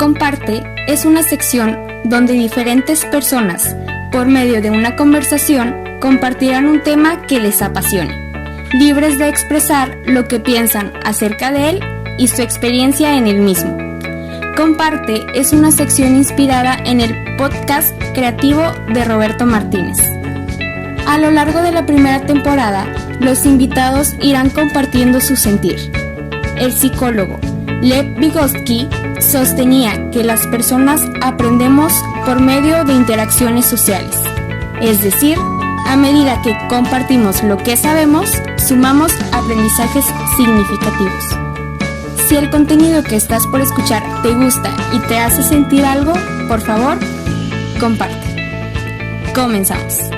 Comparte es una sección donde diferentes personas, por medio de una conversación, compartirán un tema que les apasione, libres de expresar lo que piensan acerca de él y su experiencia en el mismo. Comparte es una sección inspirada en el podcast creativo de Roberto Martínez. A lo largo de la primera temporada, los invitados irán compartiendo su sentir. El psicólogo Lev Vygotsky sostenía que las personas aprendemos por medio de interacciones sociales, es decir, a medida que compartimos lo que sabemos, sumamos aprendizajes significativos. Si el contenido que estás por escuchar te gusta y te hace sentir algo, por favor, comparte. Comenzamos.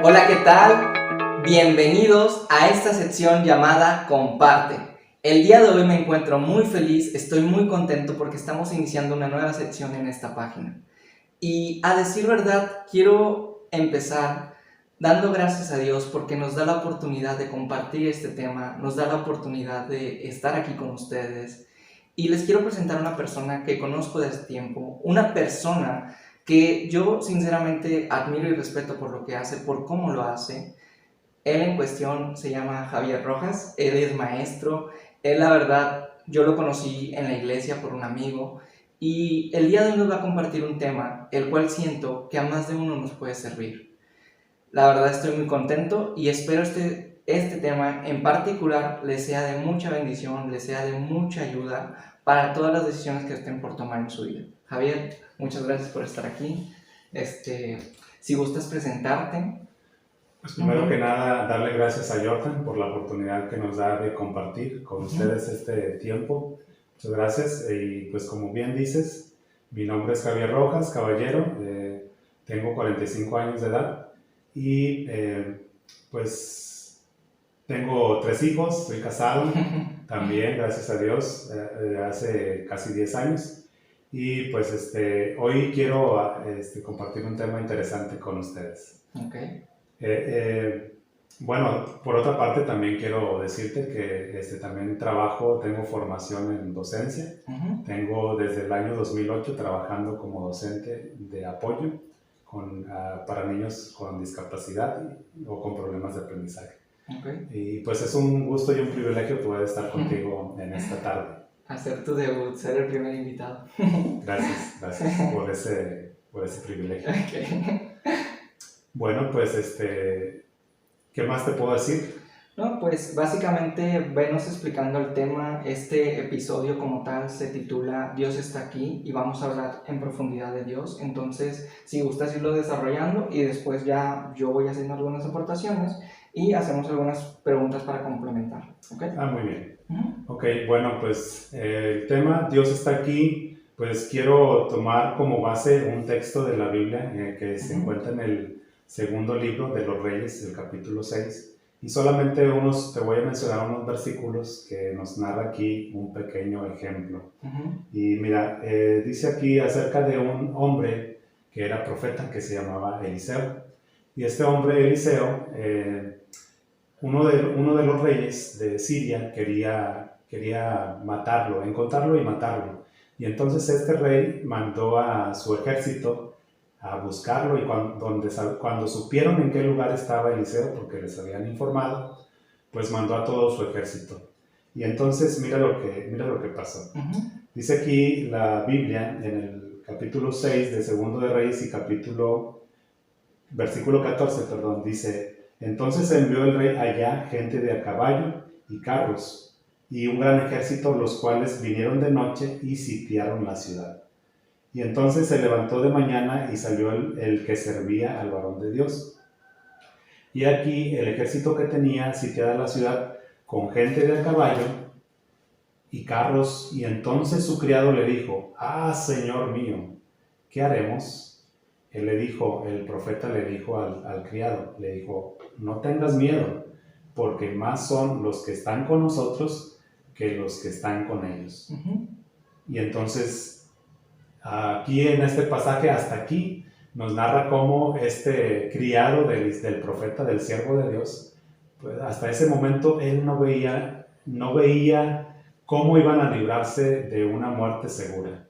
Hola, ¿qué tal? Bienvenidos a esta sección llamada Comparte. El día de hoy me encuentro muy feliz, estoy muy contento porque estamos iniciando una nueva sección en esta página. Y a decir verdad, quiero empezar dando gracias a Dios porque nos da la oportunidad de compartir este tema, nos da la oportunidad de estar aquí con ustedes. Y les quiero presentar a una persona que conozco desde tiempo, una persona que yo sinceramente admiro y respeto por lo que hace, por cómo lo hace. Él en cuestión se llama Javier Rojas, él es maestro, él la verdad yo lo conocí en la iglesia por un amigo y el día de hoy nos va a compartir un tema el cual siento que a más de uno nos puede servir. La verdad estoy muy contento y espero este tema en particular les sea de mucha bendición, les sea de mucha ayuda para todas las decisiones que estén por tomar en su vida. Javier, muchas gracias por estar aquí. Si gustas presentarte. Pues primero que nada, darle gracias a Jordan por la oportunidad que nos da de compartir con ustedes este tiempo. Muchas gracias. Y pues como bien dices, mi nombre es Javier Rojas, caballero. Tengo 45 años de edad y pues tengo 3 hijos, soy casado también, gracias a Dios, hace casi 10 años. Y pues hoy quiero compartir un tema interesante con ustedes. Okay. Bueno, por otra parte también quiero decirte que también tengo formación en docencia. Tengo desde el año 2008 trabajando como docente de apoyo para niños con discapacidad o con problemas de aprendizaje. Okay. Y pues es un gusto y un privilegio poder estar contigo en esta tarde. Hacer tu debut, ser el primer invitado. Gracias por ese privilegio. Okay. Bueno, pues ¿qué más te puedo decir? No, pues básicamente venos explicando el tema. Este episodio como tal se titula Dios está aquí y vamos a hablar en profundidad de Dios. Entonces, si gustas irlo desarrollando y después ya yo voy haciendo algunas aportaciones y hacemos algunas preguntas para complementar. ¿Okay? Muy bien. Ok, bueno, pues el tema Dios está aquí, pues quiero tomar como base un texto de la Biblia que se encuentra en el segundo libro de los Reyes, el capítulo 6, y solamente te voy a mencionar unos versículos que nos narra aquí un pequeño ejemplo. Y mira, dice aquí acerca de un hombre que era profeta que se llamaba Eliseo, y este hombre Eliseo, uno de los reyes de Siria quería matarlo, encontrarlo y matarlo, y entonces este rey mandó a su ejército a buscarlo y cuando supieron en qué lugar estaba Eliseo, porque les habían informado, pues mandó a todo su ejército. Y entonces mira lo que pasó. Dice aquí la Biblia en el capítulo 6 de Segundo de Reyes y versículo 14, dice: entonces envió el rey allá gente de a caballo y carros y un gran ejército, los cuales vinieron de noche y sitiaron la ciudad. Y entonces se levantó de mañana y salió el que servía al varón de Dios. Y aquí el ejército que tenía sitiada la ciudad con gente de a caballo y carros. Y entonces su criado le dijo: señor mío, ¿qué haremos? El profeta le dijo al criado, le dijo: no tengas miedo, porque más son los que están con nosotros que los que están con ellos. Y entonces aquí en este pasaje, hasta aquí, nos narra cómo este criado del profeta, del siervo de Dios, pues, hasta ese momento él no veía cómo iban a librarse de una muerte segura.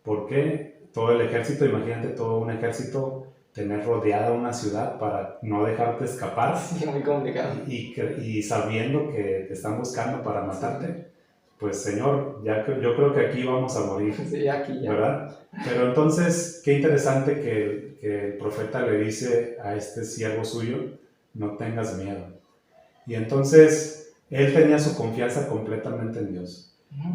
¿Por qué? Todo el ejército, imagínate todo un ejército, tener rodeada una ciudad para no dejarte escapar. Sí, muy complicado. Y sabiendo que te están buscando para matarte, pues Señor, yo creo que aquí vamos a morir. Sí, aquí ya. ¿Verdad? Pero entonces, qué interesante que el profeta le dice a este siervo suyo, no tengas miedo. Y entonces, él tenía su confianza completamente en Dios.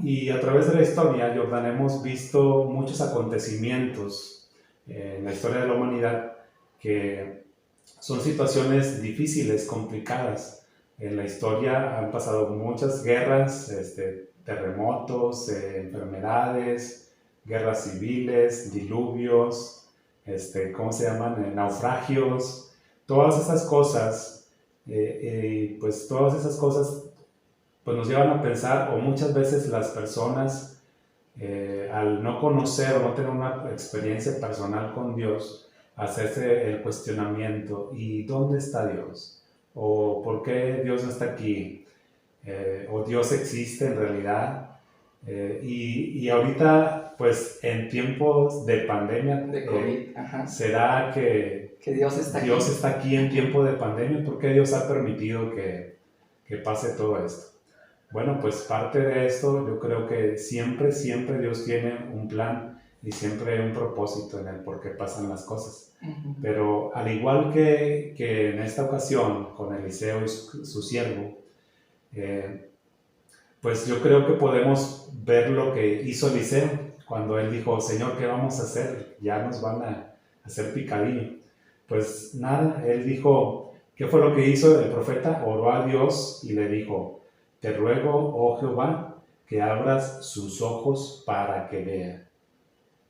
Y a través de la historia, Jordan, hemos visto muchos acontecimientos en la historia de la humanidad que son situaciones difíciles, complicadas. En la historia han pasado muchas guerras, terremotos, enfermedades, guerras civiles, diluvios, ¿cómo se llaman? Naufragios. Todas esas cosas, pues todas esas cosas pues nos llevan a pensar, o muchas veces las personas, al no conocer o no tener una experiencia personal con Dios, hacerse el cuestionamiento, ¿y dónde está Dios? ¿O por qué Dios no está aquí? ¿O Dios existe en realidad? Y ahorita, pues en tiempos de pandemia, De COVID, ¿será que Dios está aquí en tiempo de pandemia? ¿Por qué Dios ha permitido que pase todo esto? Bueno, pues parte de esto yo creo que siempre Dios tiene un plan y siempre hay un propósito en el por qué pasan las cosas. Pero al igual que en esta ocasión con Eliseo y su siervo, pues yo creo que podemos ver lo que hizo Eliseo cuando él dijo, Señor, ¿qué vamos a hacer? Ya nos van a hacer picadillo. Pues nada, él dijo, ¿qué fue lo que hizo el profeta? Oró a Dios y le dijo, te ruego, oh Jehová, que abras sus ojos para que vea.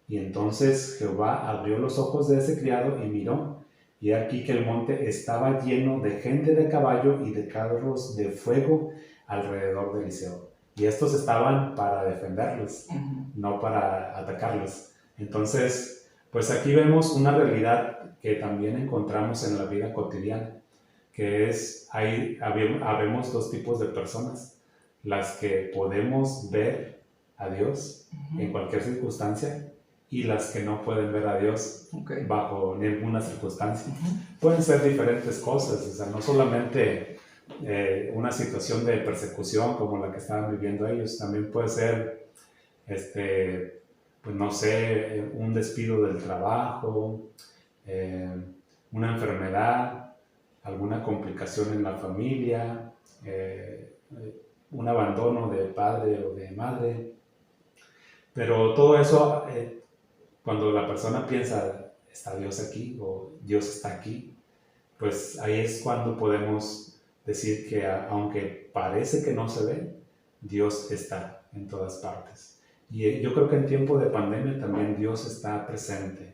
Y entonces Jehová abrió los ojos de ese criado y miró, y aquí que el monte estaba lleno de gente de caballo y de carros de fuego alrededor de Eliseo. Y estos estaban para defenderlos, no para atacarlos. Entonces, pues aquí vemos una realidad que también encontramos en la vida cotidiana, que es, habemos dos tipos de personas, las que podemos ver a Dios en cualquier circunstancia y las que no pueden ver a Dios bajo ninguna circunstancia. Pueden ser diferentes cosas, o sea, no solamente una situación de persecución como la que estaban viviendo ellos, también puede ser, pues no sé, un despido del trabajo, una enfermedad, alguna complicación en la familia, un abandono de padre o de madre. Pero todo eso, cuando la persona piensa, ¿está Dios aquí? O Dios está aquí, pues ahí es cuando podemos decir que aunque parece que no se ve, Dios está en todas partes. Y yo creo que en tiempo de pandemia también Dios está presente.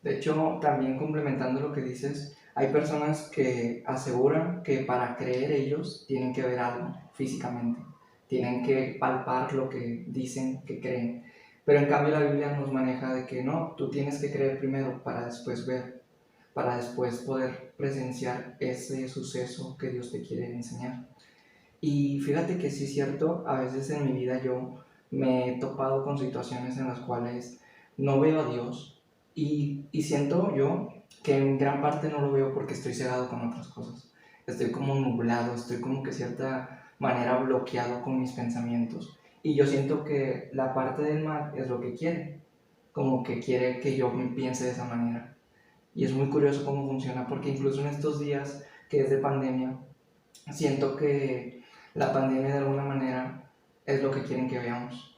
De hecho, también complementando lo que dices, hay personas que aseguran que para creer ellos tienen que ver algo físicamente, tienen que palpar lo que dicen que creen, pero en cambio la Biblia nos maneja de que no, tú tienes que creer primero para después ver, para después poder presenciar ese suceso que Dios te quiere enseñar. Y fíjate que sí es cierto, a veces en mi vida yo me he topado con situaciones en las cuales no veo a Dios y siento yo que en gran parte no lo veo porque estoy cegado con otras cosas. Estoy como nublado, estoy como que de cierta manera bloqueado con mis pensamientos. Y yo siento que la parte del mal es lo que quiere, como que quiere que yo piense de esa manera. Y es muy curioso cómo funciona, porque incluso en estos días que es de pandemia, siento que la pandemia de alguna manera es lo que quieren que veamos.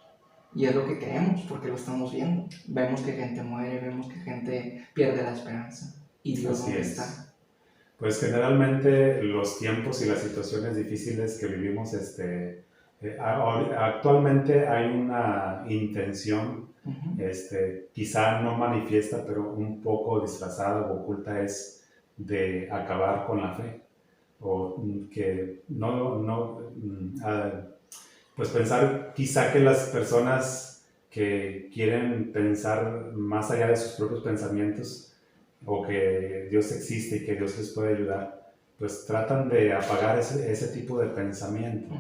Y es lo que creemos, porque lo estamos viendo. Vemos que gente muere, vemos que gente pierde la esperanza. ¿Y Dios dónde está? Pues generalmente los tiempos y las situaciones difíciles que vivimos, actualmente hay una intención, quizá no manifiesta, pero un poco disfrazada o oculta, es de acabar con la fe. O que pues pensar quizá que las personas que quieren pensar más allá de sus propios pensamientos, o que Dios existe y que Dios les puede ayudar, pues tratan de apagar ese tipo de pensamiento.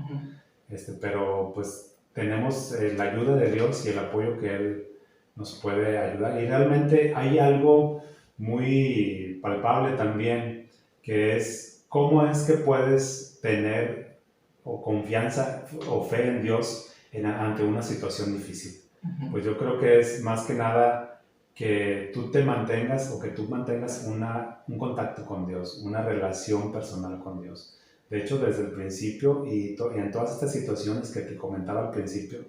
Pero pues tenemos la ayuda de Dios y el apoyo que Él nos puede ayudar. Y realmente hay algo muy palpable también, que es cómo es que puedes tener o confianza o fe en Dios ante una situación difícil. Pues yo creo que es más que nada que tú te mantengas o que tú mantengas un contacto con Dios, una relación personal con Dios. De hecho, desde el principio y en todas estas situaciones que te comentaba al principio,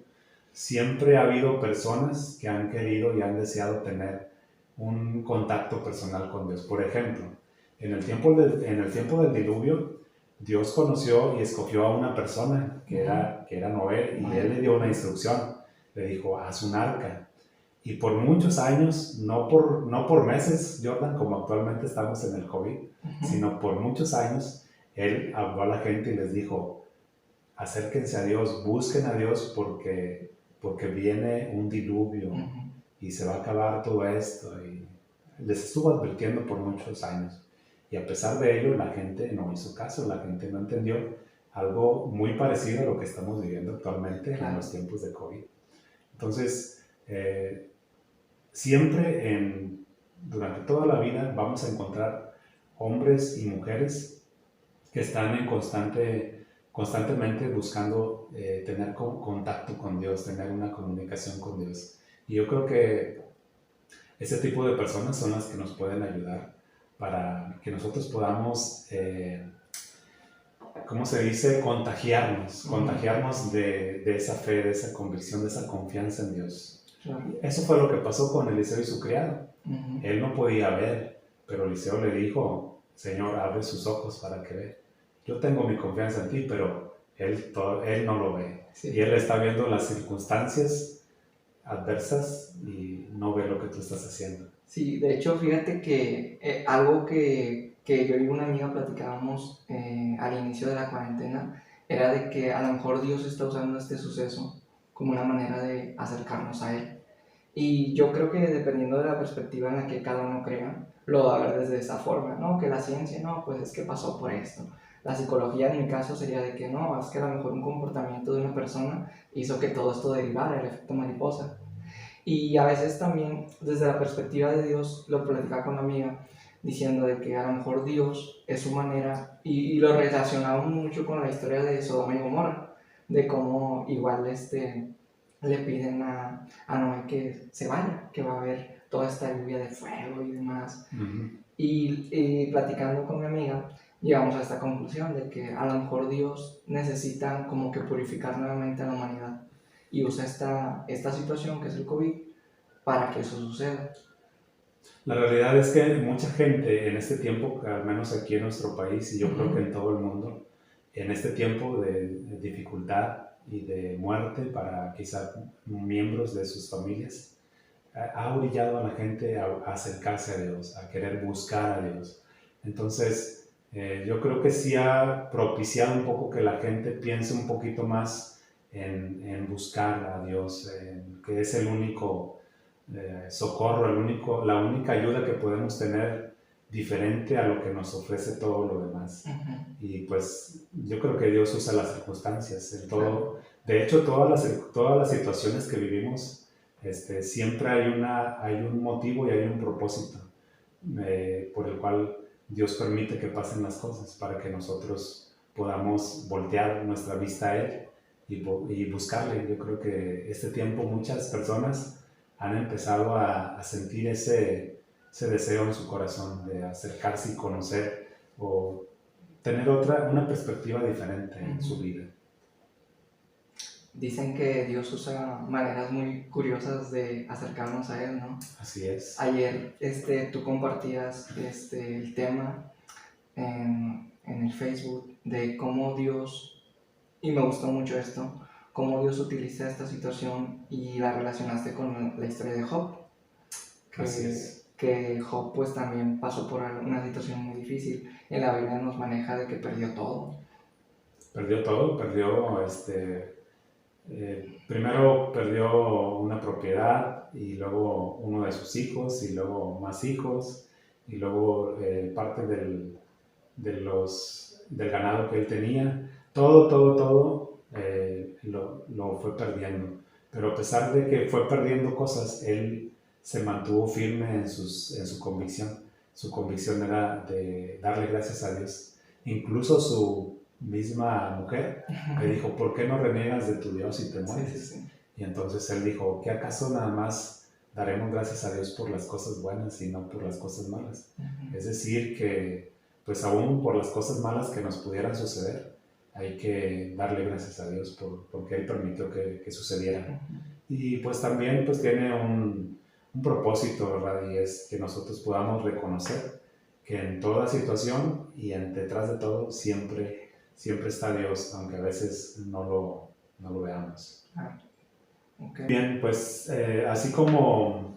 siempre ha habido personas que han querido y han deseado tener un contacto personal con Dios. Por ejemplo, en el tiempo del diluvio, Dios conoció y escogió a una persona que era Noé, y Él le dio una instrucción. Le dijo, haz un arca. Y por muchos años, no por meses, Jordan, como actualmente estamos en el COVID, sino por muchos años, Él habló a la gente y les dijo, acérquense a Dios, busquen a Dios porque viene un diluvio y se va a acabar todo esto. Y les estuvo advirtiendo por muchos años. Y a pesar de ello, la gente no hizo caso, la gente no entendió, algo muy parecido a lo que estamos viviendo actualmente en los tiempos de COVID. Entonces, siempre durante toda la vida vamos a encontrar hombres y mujeres que están constantemente buscando tener contacto con Dios, tener una comunicación con Dios. Y yo creo que ese tipo de personas son las que nos pueden ayudar para que nosotros podamos, ¿cómo se dice? Contagiarnos de esa fe, de esa convicción, de esa confianza en Dios. Eso fue lo que pasó con Eliseo y su criado. Él no podía ver, pero Eliseo le dijo, Señor, abre sus ojos para que vea. Yo tengo mi confianza en ti, pero él no lo ve. Sí. Y él está viendo las circunstancias adversas y no ve lo que tú estás haciendo. Sí, de hecho, fíjate que algo que yo y una amiga platicábamos al inicio de la cuarentena era de que a lo mejor Dios está usando este suceso como una manera de acercarnos a Él. Y yo creo que dependiendo de la perspectiva en la que cada uno crea, lo va a ver desde esa forma, ¿no? Que la ciencia, no, pues es que pasó por esto. La psicología en mi caso sería de que no, es que a lo mejor un comportamiento de una persona hizo que todo esto derivara, el efecto mariposa. Y a veces también desde la perspectiva de Dios, lo platicaba con una amiga, diciendo de que a lo mejor Dios es su manera, y lo relacionamos mucho con la historia de Sodoma y Gomorra, de cómo igual le piden a Noé que se vaya, que va a haber toda esta lluvia de fuego y demás. Y platicando con mi amiga, llegamos a esta conclusión de que a lo mejor Dios necesita como que purificar nuevamente a la humanidad y usa esta situación que es el COVID para que eso suceda. La realidad es que mucha gente en este tiempo, al menos aquí en nuestro país y yo creo que en todo el mundo, en este tiempo de dificultad y de muerte para quizás miembros de sus familias, ha orillado a la gente a acercarse a Dios, a querer buscar a Dios. Entonces, yo creo que sí ha propiciado un poco que la gente piense un poquito más en buscar a Dios, que es el único socorro, la única ayuda que podemos tener diferente a lo que nos ofrece todo lo demás. Y pues yo creo que Dios usa las circunstancias en todo. De hecho, todas las situaciones que vivimos, siempre hay un motivo y hay un propósito por el cual Dios permite que pasen las cosas para que nosotros podamos voltear nuestra vista a Él y buscarle. Yo creo que este tiempo muchas personas han empezado a sentir ese deseo en su corazón de acercarse y conocer o tener una perspectiva diferente en su vida. Dicen que Dios usa maneras muy curiosas de acercarnos a Él, ¿no? Así es. Ayer tú compartías el tema en el Facebook de cómo Dios, y me gustó mucho esto, cómo Dios utiliza esta situación y la relacionaste con la historia de Job. Así es. Que Job pues también pasó por una situación muy difícil. En la Biblia nos maneja de que perdió todo. Perdió todo, primero perdió una propiedad y luego uno de sus hijos y luego más hijos y luego parte del ganado que él tenía. Todo lo fue perdiendo. Pero a pesar de que fue perdiendo cosas, él se mantuvo firme en su convicción. Su convicción era de darle gracias a Dios. Incluso su misma mujer le dijo, ¿por qué no reniegas de tu Dios y te mueres? Sí. Y entonces él dijo, ¿qué acaso nada más daremos gracias a Dios por las cosas buenas y no por las cosas malas? Es decir, que pues aún por las cosas malas que nos pudieran suceder, hay que darle gracias a Dios porque Él permitió que sucedieran. Y pues también pues tiene un propósito, ¿verdad? Y es que nosotros podamos reconocer que en toda situación y detrás de todo siempre está Dios, aunque a veces no lo veamos. Okay. Bien, pues así como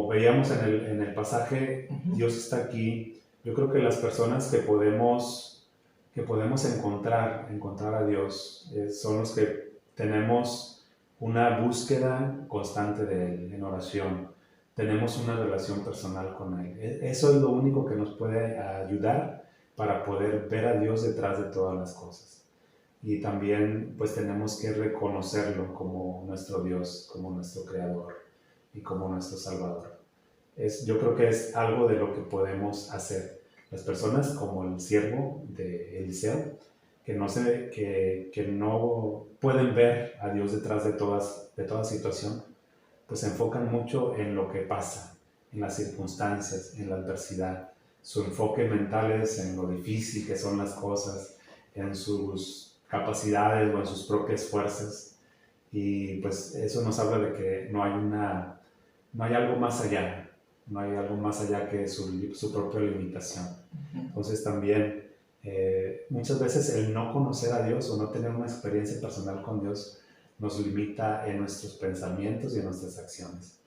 veíamos en el pasaje, Dios está aquí. Yo creo que las personas que podemos encontrar a Dios son los que tenemos una búsqueda constante de Él en oración. Tenemos una relación personal con Él. Eso es lo único que nos puede ayudar para poder ver a Dios detrás de todas las cosas. Y también pues tenemos que reconocerlo como nuestro Dios, como nuestro Creador y como nuestro Salvador. Yo creo que es algo de lo que podemos hacer. Las personas como el siervo de Eliseo, que no pueden ver a Dios detrás de toda situación, pues se enfocan mucho en lo que pasa, en las circunstancias, en la adversidad. Su enfoque mental es en lo difícil que son las cosas, en sus capacidades o en sus propias fuerzas, y pues eso nos habla de que no hay algo más allá, que su propia limitación. Entonces también muchas veces el no conocer a Dios o no tener una experiencia personal con Dios nos limita en nuestros pensamientos y en nuestras acciones.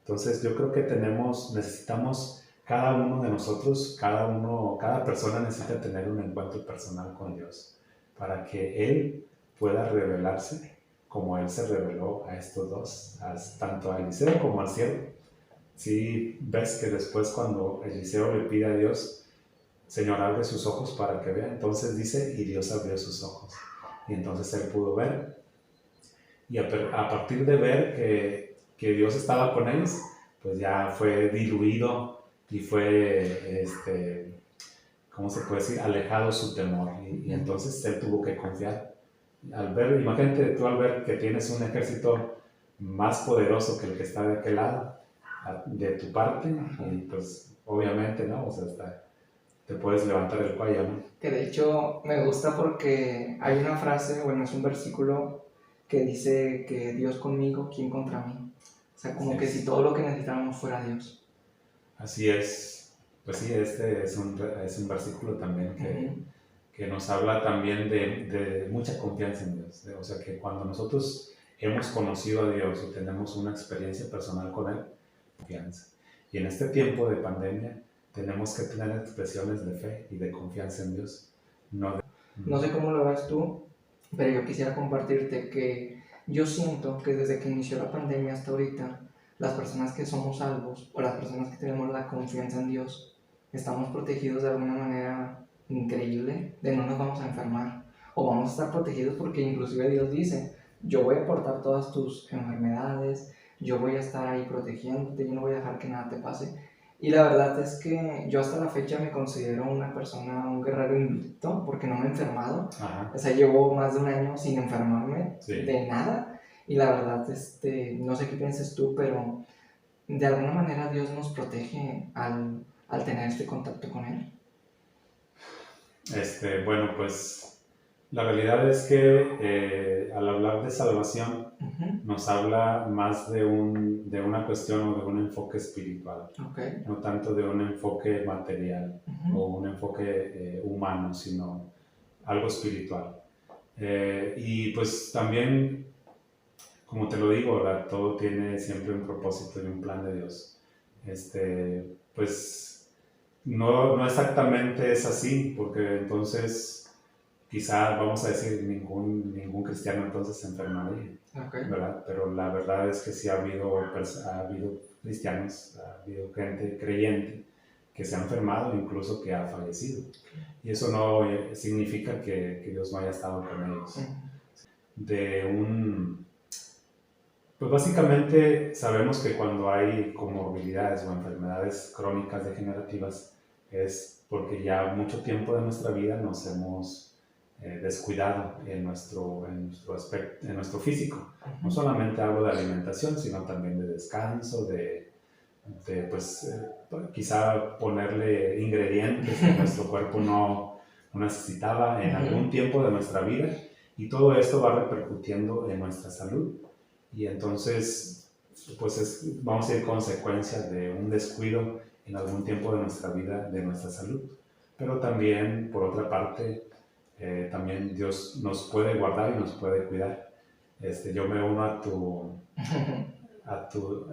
Entonces yo creo que necesitamos cada uno de nosotros, cada persona necesita tener un encuentro personal con Dios, para que Él pueda revelarse como Él se reveló a estos dos, tanto a Eliseo como al siervo. Sí, ves que después cuando Eliseo le pide a Dios, Señor, abre sus ojos para que vea, entonces dice, y Dios abrió sus ojos. Y entonces él pudo ver. Y a partir de ver que Dios estaba con ellos, pues ya fue diluido y fue, ¿cómo se puede decir? Alejado su temor. Y entonces él tuvo que confiar. Imagínate tú al ver que tienes un ejército más poderoso que el que está de aquel lado, de tu parte, y pues obviamente, ¿no? O sea, te puedes levantar el cuello, ¿no? Que de hecho me gusta porque hay una frase, bueno, es un versículo que dice que Dios conmigo, ¿quién contra mí? O sea, como que si todo lo que necesitáramos fuera Dios. Así es. Pues sí, este es un versículo también que nos habla también de mucha confianza en Dios. O sea, que cuando nosotros hemos conocido a Dios y tenemos una experiencia personal con Él, confianza. Y en este tiempo de pandemia tenemos que tener expresiones de fe y de confianza en Dios. No sé cómo lo ves tú, pero yo quisiera compartirte que yo siento que desde que inició la pandemia hasta ahorita, las personas que somos salvos o las personas que tenemos la confianza en Dios, estamos protegidos de alguna manera increíble, de no nos vamos a enfermar o vamos a estar protegidos porque inclusive Dios dice, yo voy a portar todas tus enfermedades, yo voy a estar ahí protegiéndote, yo no voy a dejar que nada te pase. Y la verdad es que yo hasta la fecha me considero una persona, un guerrero invicto, porque no me he enfermado. Ajá. O sea, llevo más de un año sin enfermarme Sí. de nada. Y la verdad, no sé qué piensas tú, pero de alguna manera Dios nos protege al tener este contacto con Él. Bueno, pues la realidad es que al hablar de salvación nos habla más de una cuestión o de un enfoque espiritual, Okay. no tanto de un enfoque material o un enfoque humano, sino algo espiritual. Y pues también, como te lo digo, ¿verdad? Todo tiene siempre un propósito y un plan de Dios. Pues no exactamente es así, porque entonces quizá vamos a decir ningún cristiano entonces se enfermaría, Okay. ¿verdad? Pero la verdad es que sí ha habido cristianos, ha habido gente creyente que se ha enfermado, incluso que ha fallecido. Y eso no significa que Dios no haya estado con ellos. Pues básicamente sabemos que cuando hay comorbilidades o enfermedades crónicas degenerativas es porque ya mucho tiempo de nuestra vida nos hemos descuidado en nuestro físico. No solamente hablo de alimentación, sino también de descanso, quizá ponerle ingredientes que nuestro cuerpo no necesitaba en algún tiempo de nuestra vida, y todo esto va repercutiendo en nuestra salud. Y entonces, pues vamos a ir consecuencias de un descuido en algún tiempo de nuestra vida, de nuestra salud. Pero también, por otra parte, también Dios nos puede guardar y nos puede cuidar. Yo me uno a tu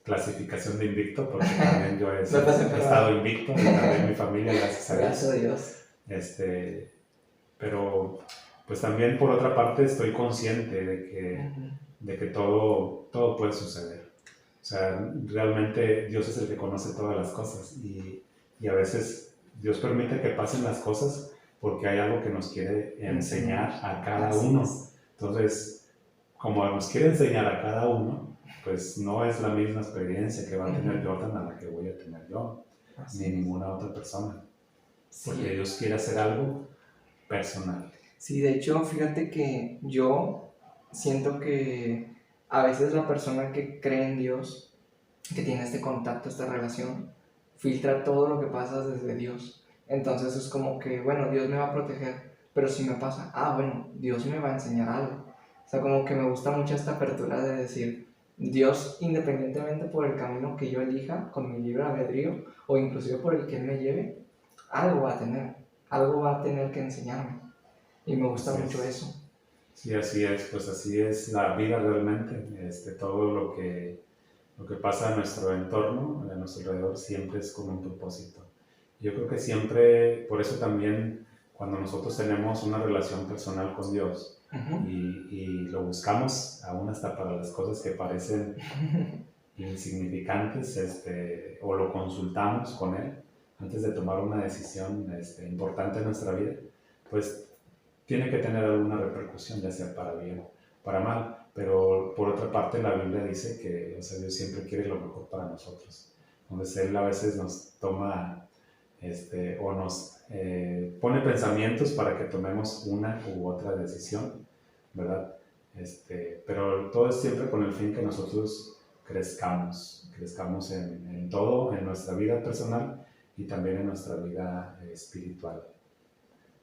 clasificación de invicto, porque también yo he estado invicto, y también mi familia, gracias a Dios. Gracias a Dios. Pero pues también por otra parte estoy consciente de que todo puede suceder. O sea, realmente Dios es el que conoce todas las cosas, y a veces Dios permite que pasen las cosas porque hay algo que nos quiere enseñar a cada uno. Entonces, como nos quiere enseñar a cada uno, pues no es la misma experiencia que va a tener Jordan a la que voy a tener yo, ni ninguna otra persona. Porque Dios quiere hacer algo personal. Sí, de hecho, fíjate que yo siento que a veces la persona que cree en Dios, que tiene este contacto, esta relación, filtra todo lo que pasa desde Dios. Entonces es como que, bueno, Dios me va a proteger, pero si me pasa, bueno, Dios me va a enseñar algo. O sea, como que me gusta mucho esta apertura de decir, Dios, independientemente por el camino que yo elija, con mi libre albedrío, o inclusive por el que Él me lleve, algo va a tener que enseñarme. Y me gusta mucho eso. Sí, así es, pues así es la vida realmente. Todo lo que pasa en nuestro entorno, a nuestro alrededor, siempre es con un propósito. Yo creo que siempre, por eso también, cuando nosotros tenemos una relación personal con Dios, y lo buscamos aún hasta para las cosas que parecen insignificantes, o lo consultamos con Él antes de tomar una decisión importante en nuestra vida, pues tiene que tener alguna repercusión, ya sea para bien o para mal. Pero por otra parte, la Biblia dice que Dios siempre quiere lo mejor para nosotros. Entonces Él a veces nos toma o nos pone pensamientos para que tomemos una u otra decisión, ¿verdad? Pero todo es siempre con el fin que nosotros crezcamos en todo, en nuestra vida personal y también en nuestra vida espiritual.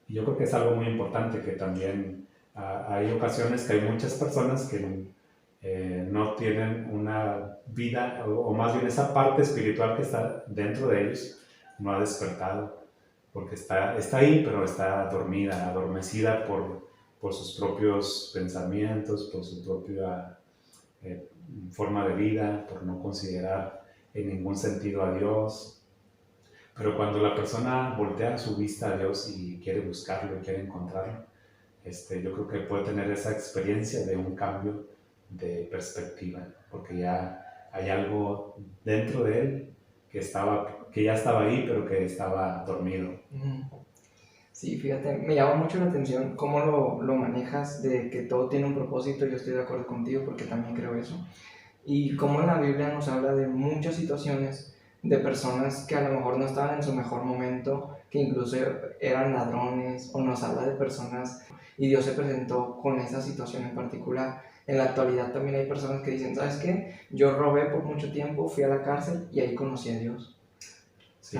Y yo creo que es algo muy importante, que también hay ocasiones que hay muchas personas que no tienen una vida, o más bien esa parte espiritual que está dentro de ellos no ha despertado, porque está ahí, pero está dormida, adormecida por sus propios pensamientos, por su propia forma de vida, por no considerar en ningún sentido a Dios. Pero cuando la persona voltea su vista a Dios y quiere buscarlo y quiere encontrarlo, yo creo que puede tener esa experiencia de un cambio de perspectiva, porque ya hay algo dentro de él que ya estaba ahí, pero que estaba dormido. Sí, fíjate, me llama mucho la atención cómo lo manejas, de que todo tiene un propósito. Yo estoy de acuerdo contigo porque también creo eso. Y cómo en la Biblia nos habla de muchas situaciones de personas que a lo mejor no estaban en su mejor momento, que incluso eran ladrones, o nos habla de personas y Dios se presentó con esa situación en particular. En la actualidad también hay personas que dicen, ¿sabes qué? Yo robé por mucho tiempo, fui a la cárcel y ahí conocí a Dios. Sí,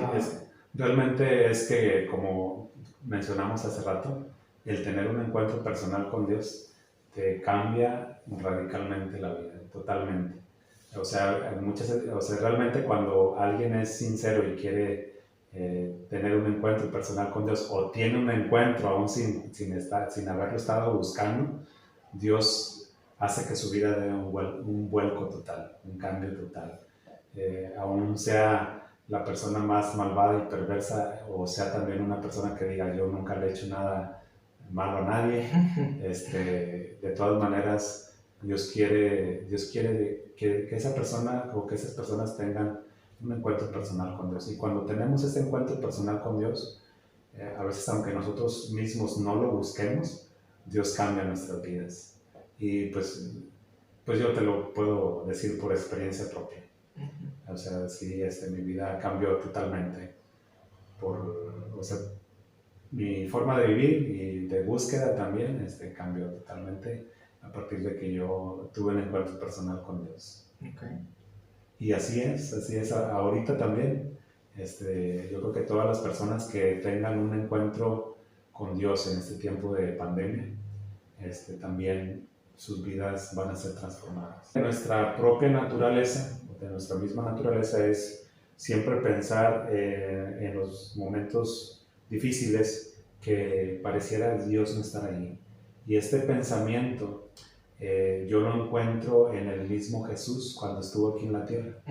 realmente es que, como mencionamos hace rato, el tener un encuentro personal con Dios te cambia radicalmente la vida, totalmente. O sea, realmente cuando alguien es sincero y quiere tener un encuentro personal con Dios, o tiene un encuentro aún sin haberlo estado buscando, Dios hace que su vida dé un vuelco total, un cambio total. Aún sea la persona más malvada y perversa, o sea también una persona que diga, yo nunca le he hecho nada malo a nadie, de todas maneras Dios quiere que esa persona, o que esas personas tengan un encuentro personal con Dios. Y cuando tenemos este encuentro personal con Dios, a veces aunque nosotros mismos no lo busquemos, Dios cambia nuestras vidas. Y pues yo te lo puedo decir por experiencia propia. O sea, sí, mi vida cambió totalmente. O sea, mi forma de vivir y de búsqueda también cambió totalmente a partir de que yo tuve un encuentro personal con Dios. Okay. Y así es ahorita también. Yo creo que todas las personas que tengan un encuentro con Dios en este tiempo de pandemia, también sus vidas van a ser transformadas. Nuestra propia naturaleza, de nuestra misma naturaleza, es siempre pensar en los momentos difíciles que pareciera Dios no estar ahí. Y este pensamiento yo lo encuentro en el mismo Jesús cuando estuvo aquí en la tierra.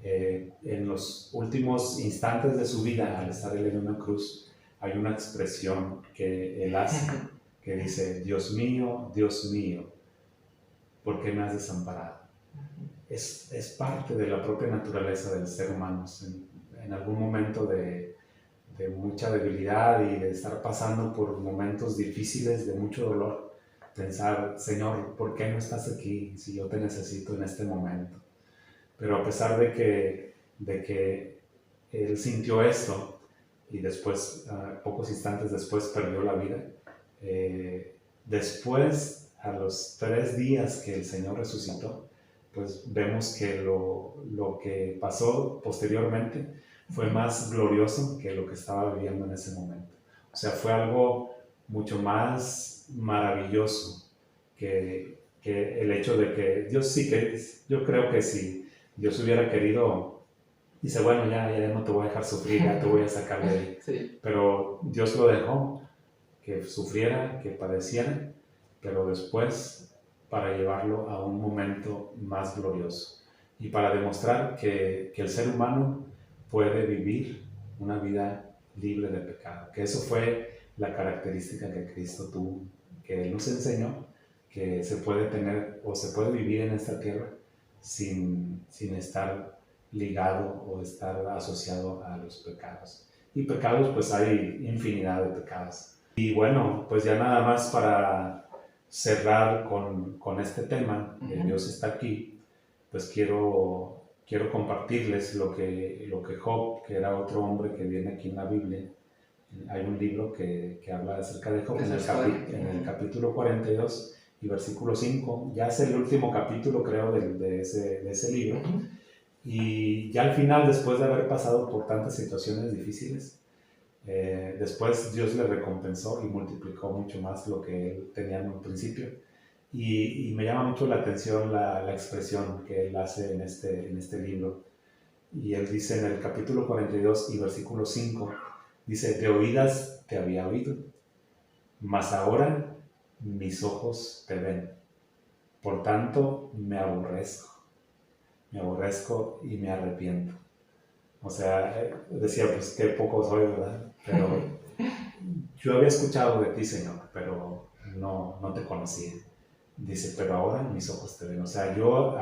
En los últimos instantes de su vida, al estar él en una cruz, hay una expresión que él hace, que dice: Dios mío, ¿por qué me has desamparado? Es parte de la propia naturaleza del ser humano. En algún momento de mucha debilidad y de estar pasando por momentos difíciles, de mucho dolor, pensar: Señor, ¿por qué no estás aquí si yo te necesito en este momento? Pero a pesar de que él sintió esto y después, pocos instantes después, perdió la vida, después, a los 3 días que el Señor resucitó, pues vemos que lo que pasó posteriormente fue más glorioso que lo que estaba viviendo en ese momento. O sea, fue algo mucho más maravilloso que el hecho de que yo creo que si Dios hubiera querido, dice: bueno, ya no te voy a dejar sufrir, ya te voy a sacar de ahí. Sí. Pero Dios lo dejó, que sufriera, que padeciera, pero después para llevarlo a un momento más glorioso y para demostrar que el ser humano puede vivir una vida libre de pecado, que eso fue la característica que Cristo tuvo, que Él nos enseñó que se puede tener o se puede vivir en esta tierra sin estar ligado o estar asociado a los pecados. Y pecados, pues hay infinidad de pecados. Y bueno, pues ya nada más para cerrar con este tema, de Dios está aquí, pues quiero compartirles lo que Job, que era otro hombre que viene aquí en la Biblia. Hay un libro que habla acerca de Job en el capítulo 42 y versículo 5. Ya es el último capítulo, creo, de ese libro. Y ya al final, después de haber pasado por tantas situaciones difíciles, después Dios le recompensó y multiplicó mucho más lo que él tenía en un principio. Y me llama mucho la atención la expresión que él hace en este libro. Y él dice en el capítulo 42 y versículo 5, dice: de oídas te había oído, mas ahora mis ojos te ven. Por tanto me aborrezco y me arrepiento. O sea, decía, pues qué poco soy, ¿verdad? Pero yo había escuchado de ti, Señor, pero no te conocía. Dice: pero ahora mis ojos te ven. O sea, yo,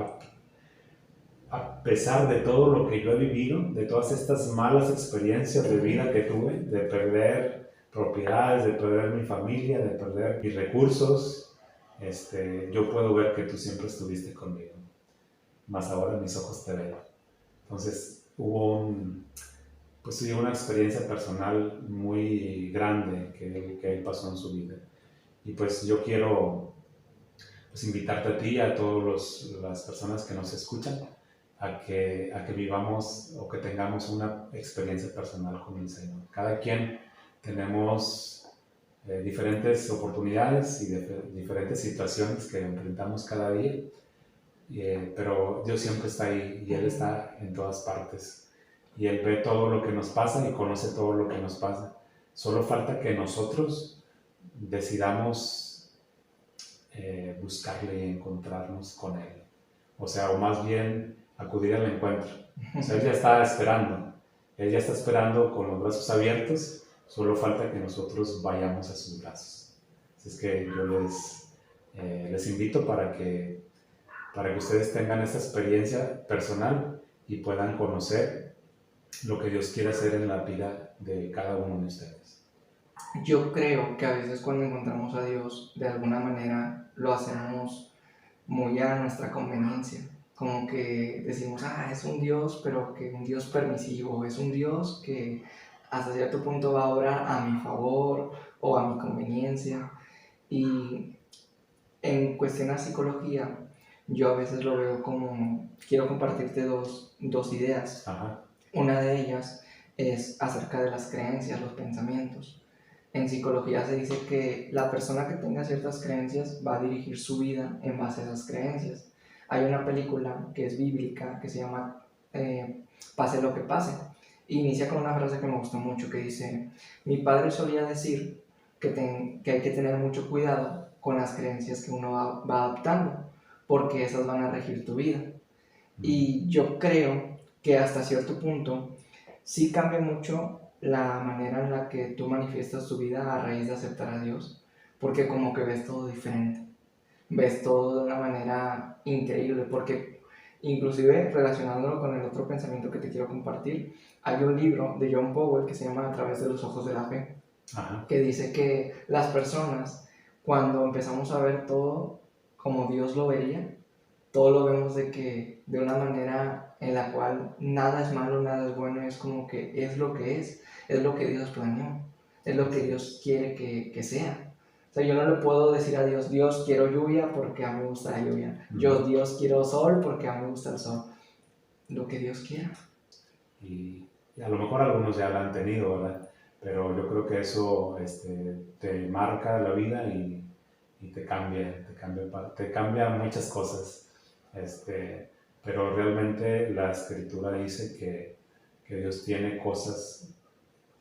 a pesar de todo lo que yo he vivido, de todas estas malas experiencias de vida que tuve, de perder propiedades, de perder mi familia, de perder mis recursos, yo puedo ver que tú siempre estuviste conmigo. Mas ahora mis ojos te ven. Entonces hubo una experiencia personal muy grande que él pasó en su vida. Y pues yo quiero invitarte a ti y a todas las personas que nos escuchan a que vivamos o que tengamos una experiencia personal con el Señor. Cada quien tenemos diferentes oportunidades y diferentes situaciones que enfrentamos cada día, pero Dios siempre está ahí y Él está en todas partes. Y Él ve todo lo que nos pasa y conoce todo lo que nos pasa. Solo falta que nosotros decidamos buscarle y encontrarnos con Él. O sea, o más bien acudir al encuentro. O sea, Él ya está esperando. Él ya está esperando con los brazos abiertos. Solo falta que nosotros vayamos a sus brazos. Así es que yo les invito para que ustedes tengan esta experiencia personal y puedan conocer lo que Dios quiere hacer en la vida de cada uno de ustedes. Yo creo que a veces cuando encontramos a Dios, de alguna manera lo hacemos muy a nuestra conveniencia. Como que decimos, es un Dios, pero que un Dios permisivo, es un Dios que hasta cierto punto va a obrar a mi favor o a mi conveniencia. Y en cuestión a psicología, yo a veces lo veo como, quiero compartirte dos ideas. Ajá. Una de ellas es acerca de las creencias, los pensamientos. En psicología se dice que la persona que tenga ciertas creencias va a dirigir su vida en base a esas creencias. Hay una película que es bíblica que se llama Pase lo que pase. Inicia con una frase que me gustó mucho que dice, mi padre solía decir que hay que tener mucho cuidado con las creencias que uno va adoptando, porque esas van a regir tu vida. Y yo creo que hasta cierto punto sí cambia mucho la manera en la que tú manifiestas tu vida a raíz de aceptar a Dios, porque como que ves todo diferente, ves todo de una manera increíble, porque inclusive relacionándolo con el otro pensamiento que te quiero compartir, hay un libro de John Powell que se llama A través de los ojos de la fe. Ajá. Que dice que las personas, cuando empezamos a ver todo como Dios lo vería, todo lo vemos de una manera en la cual nada es malo, nada es bueno, es como que es lo que es lo que Dios planeó, es lo que Dios quiere que sea. O sea, yo no le puedo decir a Dios, Dios quiero lluvia porque a mí me gusta la lluvia, Dios quiero sol porque a mí me gusta el sol, lo que Dios quiera. Y a lo mejor algunos ya lo han tenido, ¿verdad? Pero yo creo que eso te marca la vida y te cambia muchas cosas. Pero realmente la Escritura dice que Dios tiene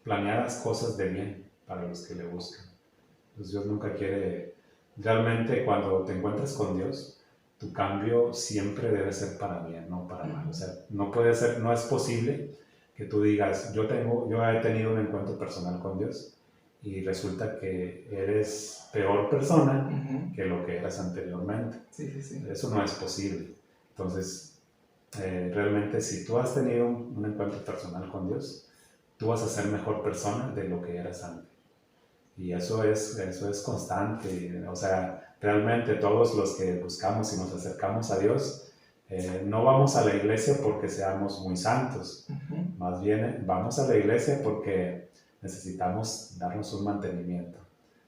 planeadas cosas de bien para los que le buscan. Pues Dios nunca quiere, realmente cuando te encuentras con Dios, tu cambio siempre debe ser para bien, no para mal. O sea, no es posible que tú digas, yo he tenido un encuentro personal con Dios y resulta que eres peor persona que lo que eras anteriormente. Sí. Eso no es posible. Entonces, realmente si tú has tenido un encuentro personal con Dios, tú vas a ser mejor persona de lo que eras antes. Y eso es constante. O sea, realmente todos los que buscamos y nos acercamos a Dios, no vamos a la iglesia porque seamos muy santos. Más bien vamos a la iglesia porque necesitamos darnos un mantenimiento.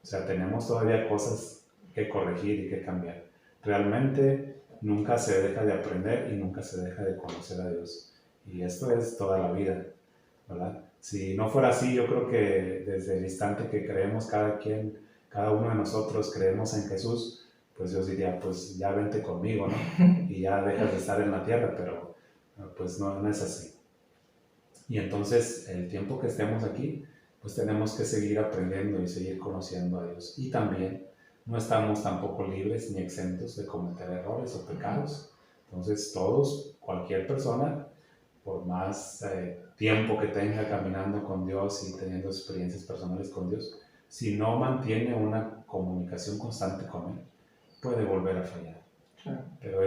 O sea, tenemos todavía cosas que corregir y que cambiar. Realmente nunca se deja de aprender y nunca se deja de conocer a Dios. Y esto es toda la vida, ¿verdad? Si no fuera así, yo creo que desde el instante que creemos cada uno de nosotros creemos en Jesús, pues Dios diría, pues ya vente conmigo, ¿no? Y ya dejas de estar en la tierra, pero pues no es así. Y entonces, el tiempo que estemos aquí, pues tenemos que seguir aprendiendo y seguir conociendo a Dios. Y también no estamos tampoco libres ni exentos de cometer errores o pecados. Entonces, cualquier persona, por más tiempo que tenga caminando con Dios y teniendo experiencias personales con Dios, si no mantiene una comunicación constante con Él, puede volver a fallar. Claro. Pero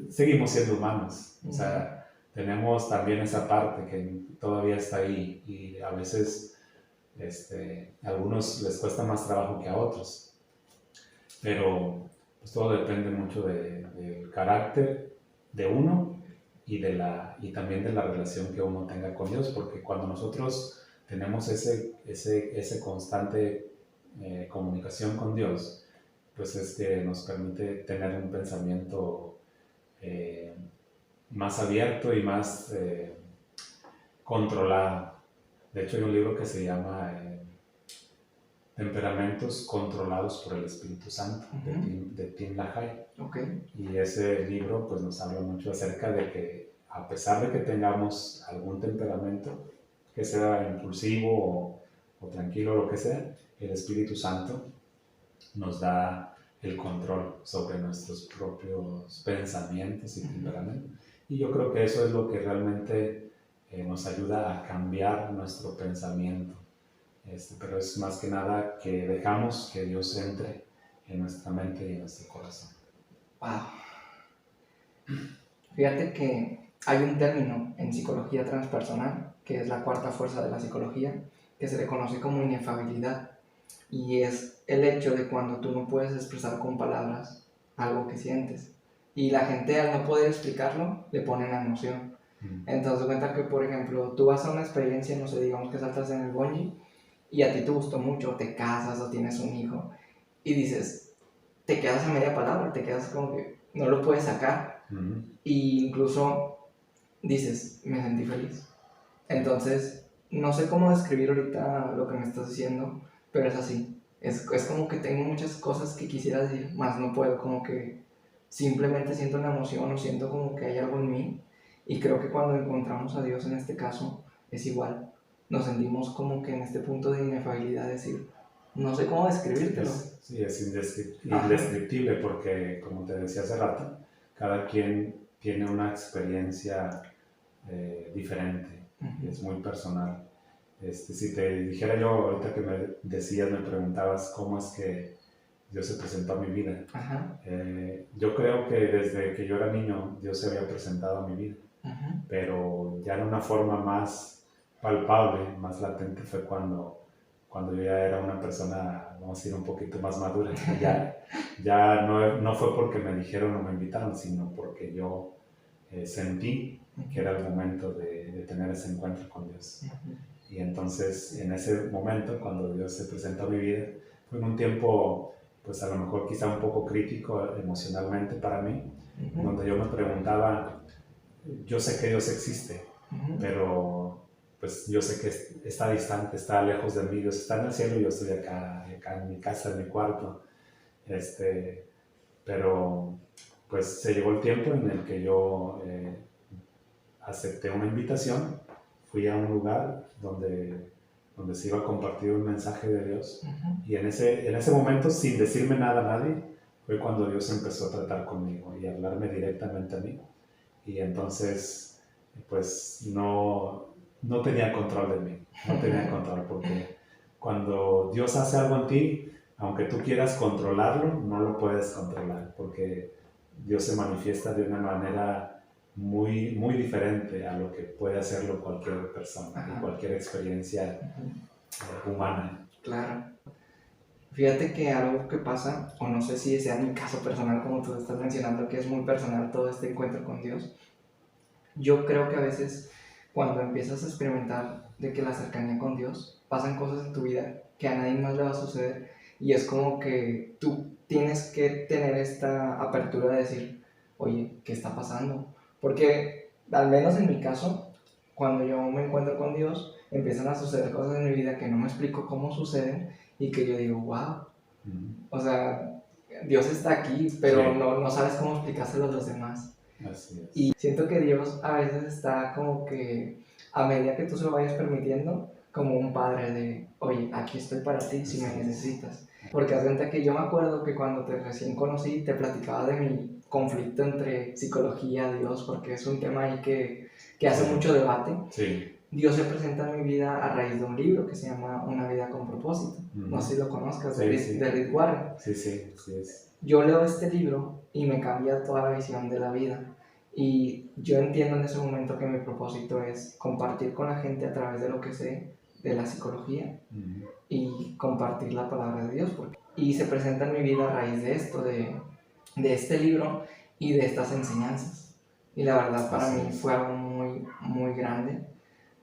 seguimos siendo humanos. O sea, tenemos también esa parte que todavía está ahí y a veces a algunos les cuesta más trabajo que a otros. Pero pues todo depende mucho del carácter de uno y también de la relación que uno tenga con Dios, porque cuando nosotros tenemos ese constante comunicación con Dios, pues es que nos permite tener un pensamiento más abierto y más controlado. De hecho, hay un libro que se llama Temperamentos controlados por el Espíritu Santo, de Tim LaHaye. Okay. Y ese libro pues, nos habla mucho acerca de que, a pesar de que tengamos algún temperamento, que sea impulsivo o tranquilo o lo que sea, el Espíritu Santo nos da el control sobre nuestros propios pensamientos y temperamentos. Y yo creo que eso es lo que realmente nos ayuda a cambiar nuestro pensamiento. Pero es más que nada que dejamos que Dios entre en nuestra mente y en nuestro corazón. Wow. Fíjate que hay un término en psicología transpersonal, que es la cuarta fuerza de la psicología, que se le conoce como inefabilidad. Y es el hecho de cuando tú no puedes expresar con palabras algo que sientes. Y la gente, al no poder explicarlo, le ponen la emoción. Entonces, cuenta que, por ejemplo, tú vas a una experiencia, no sé, digamos que saltas en el bungee y a ti te gustó mucho, te casas o tienes un hijo y dices, te quedas a media palabra, te quedas como que no lo puedes sacar. Y incluso dices, me sentí feliz. Entonces, no sé cómo describir ahorita lo que me estás diciendo, pero es así. Es como que tengo muchas cosas que quisiera decir, más no puedo, como que simplemente siento una emoción o siento como que hay algo en mí. Y creo que cuando encontramos a Dios en este caso es igual. Nos sentimos como que en este punto de inefabilidad, decir, no sé cómo describírtelo. Sí, es indescriptible porque, como te decía hace rato, cada quien tiene una experiencia diferente, es muy personal. Si te dijera yo, ahorita que me decías, me preguntabas cómo es que Dios se presentó a mi vida. Yo creo que desde que yo era niño, Dios se había presentado a mi vida, pero ya en una forma más palpable, más latente, fue cuando yo ya era una persona, vamos a decir, un poquito más madura. Ya no fue porque me dijeron o me invitaron, sino porque yo sentí que era el momento de tener ese encuentro con Dios. Y entonces, en ese momento, cuando Dios se presentó a mi vida, fue en un tiempo, pues a lo mejor quizá un poco crítico emocionalmente para mí, donde yo me preguntaba, yo sé que Dios existe, pero pues yo sé que está distante, está lejos de mí, Dios está en el cielo y yo estoy acá en mi casa, en mi cuarto. Pero pues se llegó el tiempo en el que yo acepté una invitación, fui a un lugar donde se iba a compartir un mensaje de Dios, y en ese momento, sin decirme nada a nadie, fue cuando Dios empezó a tratar conmigo y a hablarme directamente a mí. Y entonces, pues no tenía control de mí, no tenía control, porque cuando Dios hace algo en ti, aunque tú quieras controlarlo, no lo puedes controlar, porque Dios se manifiesta de una manera muy, muy diferente a lo que puede hacerlo cualquier persona y cualquier experiencia humana. Claro. Fíjate que algo que pasa, o no sé si sea mi caso personal, como tú estás mencionando, que es muy personal todo este encuentro con Dios, yo creo que a veces cuando empiezas a experimentar de que la cercanía con Dios, pasan cosas en tu vida que a nadie más le va a suceder, y es como que tú tienes que tener esta apertura de decir, oye, ¿qué está pasando? Porque al menos en mi caso, cuando yo me encuentro con Dios, empiezan a suceder cosas en mi vida que no me explico cómo suceden y que yo digo, wow, o sea, Dios está aquí, pero Sí. no sabes cómo explicárselo a los demás. Así es. Y siento que Dios a veces está como que, a medida que tú se lo vayas permitiendo, como un padre de, oye, aquí estoy para ti si me necesitas. Porque haz cuenta que yo me acuerdo que cuando te recién conocí, te platicaba de mi conflicto entre psicología y Dios, porque es un tema ahí que hace mucho debate. Sí. Dios se presenta en mi vida a raíz de un libro que se llama Una vida con propósito. No sé si lo conozcas, de Rick Warren. Sí. Yo leo este libro y me cambia toda la visión de la vida. Y yo entiendo en ese momento que mi propósito es compartir con la gente a través de lo que sé de la psicología y compartir la palabra de Dios. Y se presenta en mi vida a raíz de esto, de este libro y de estas enseñanzas. Y la verdad para mí fue algo muy, muy grande,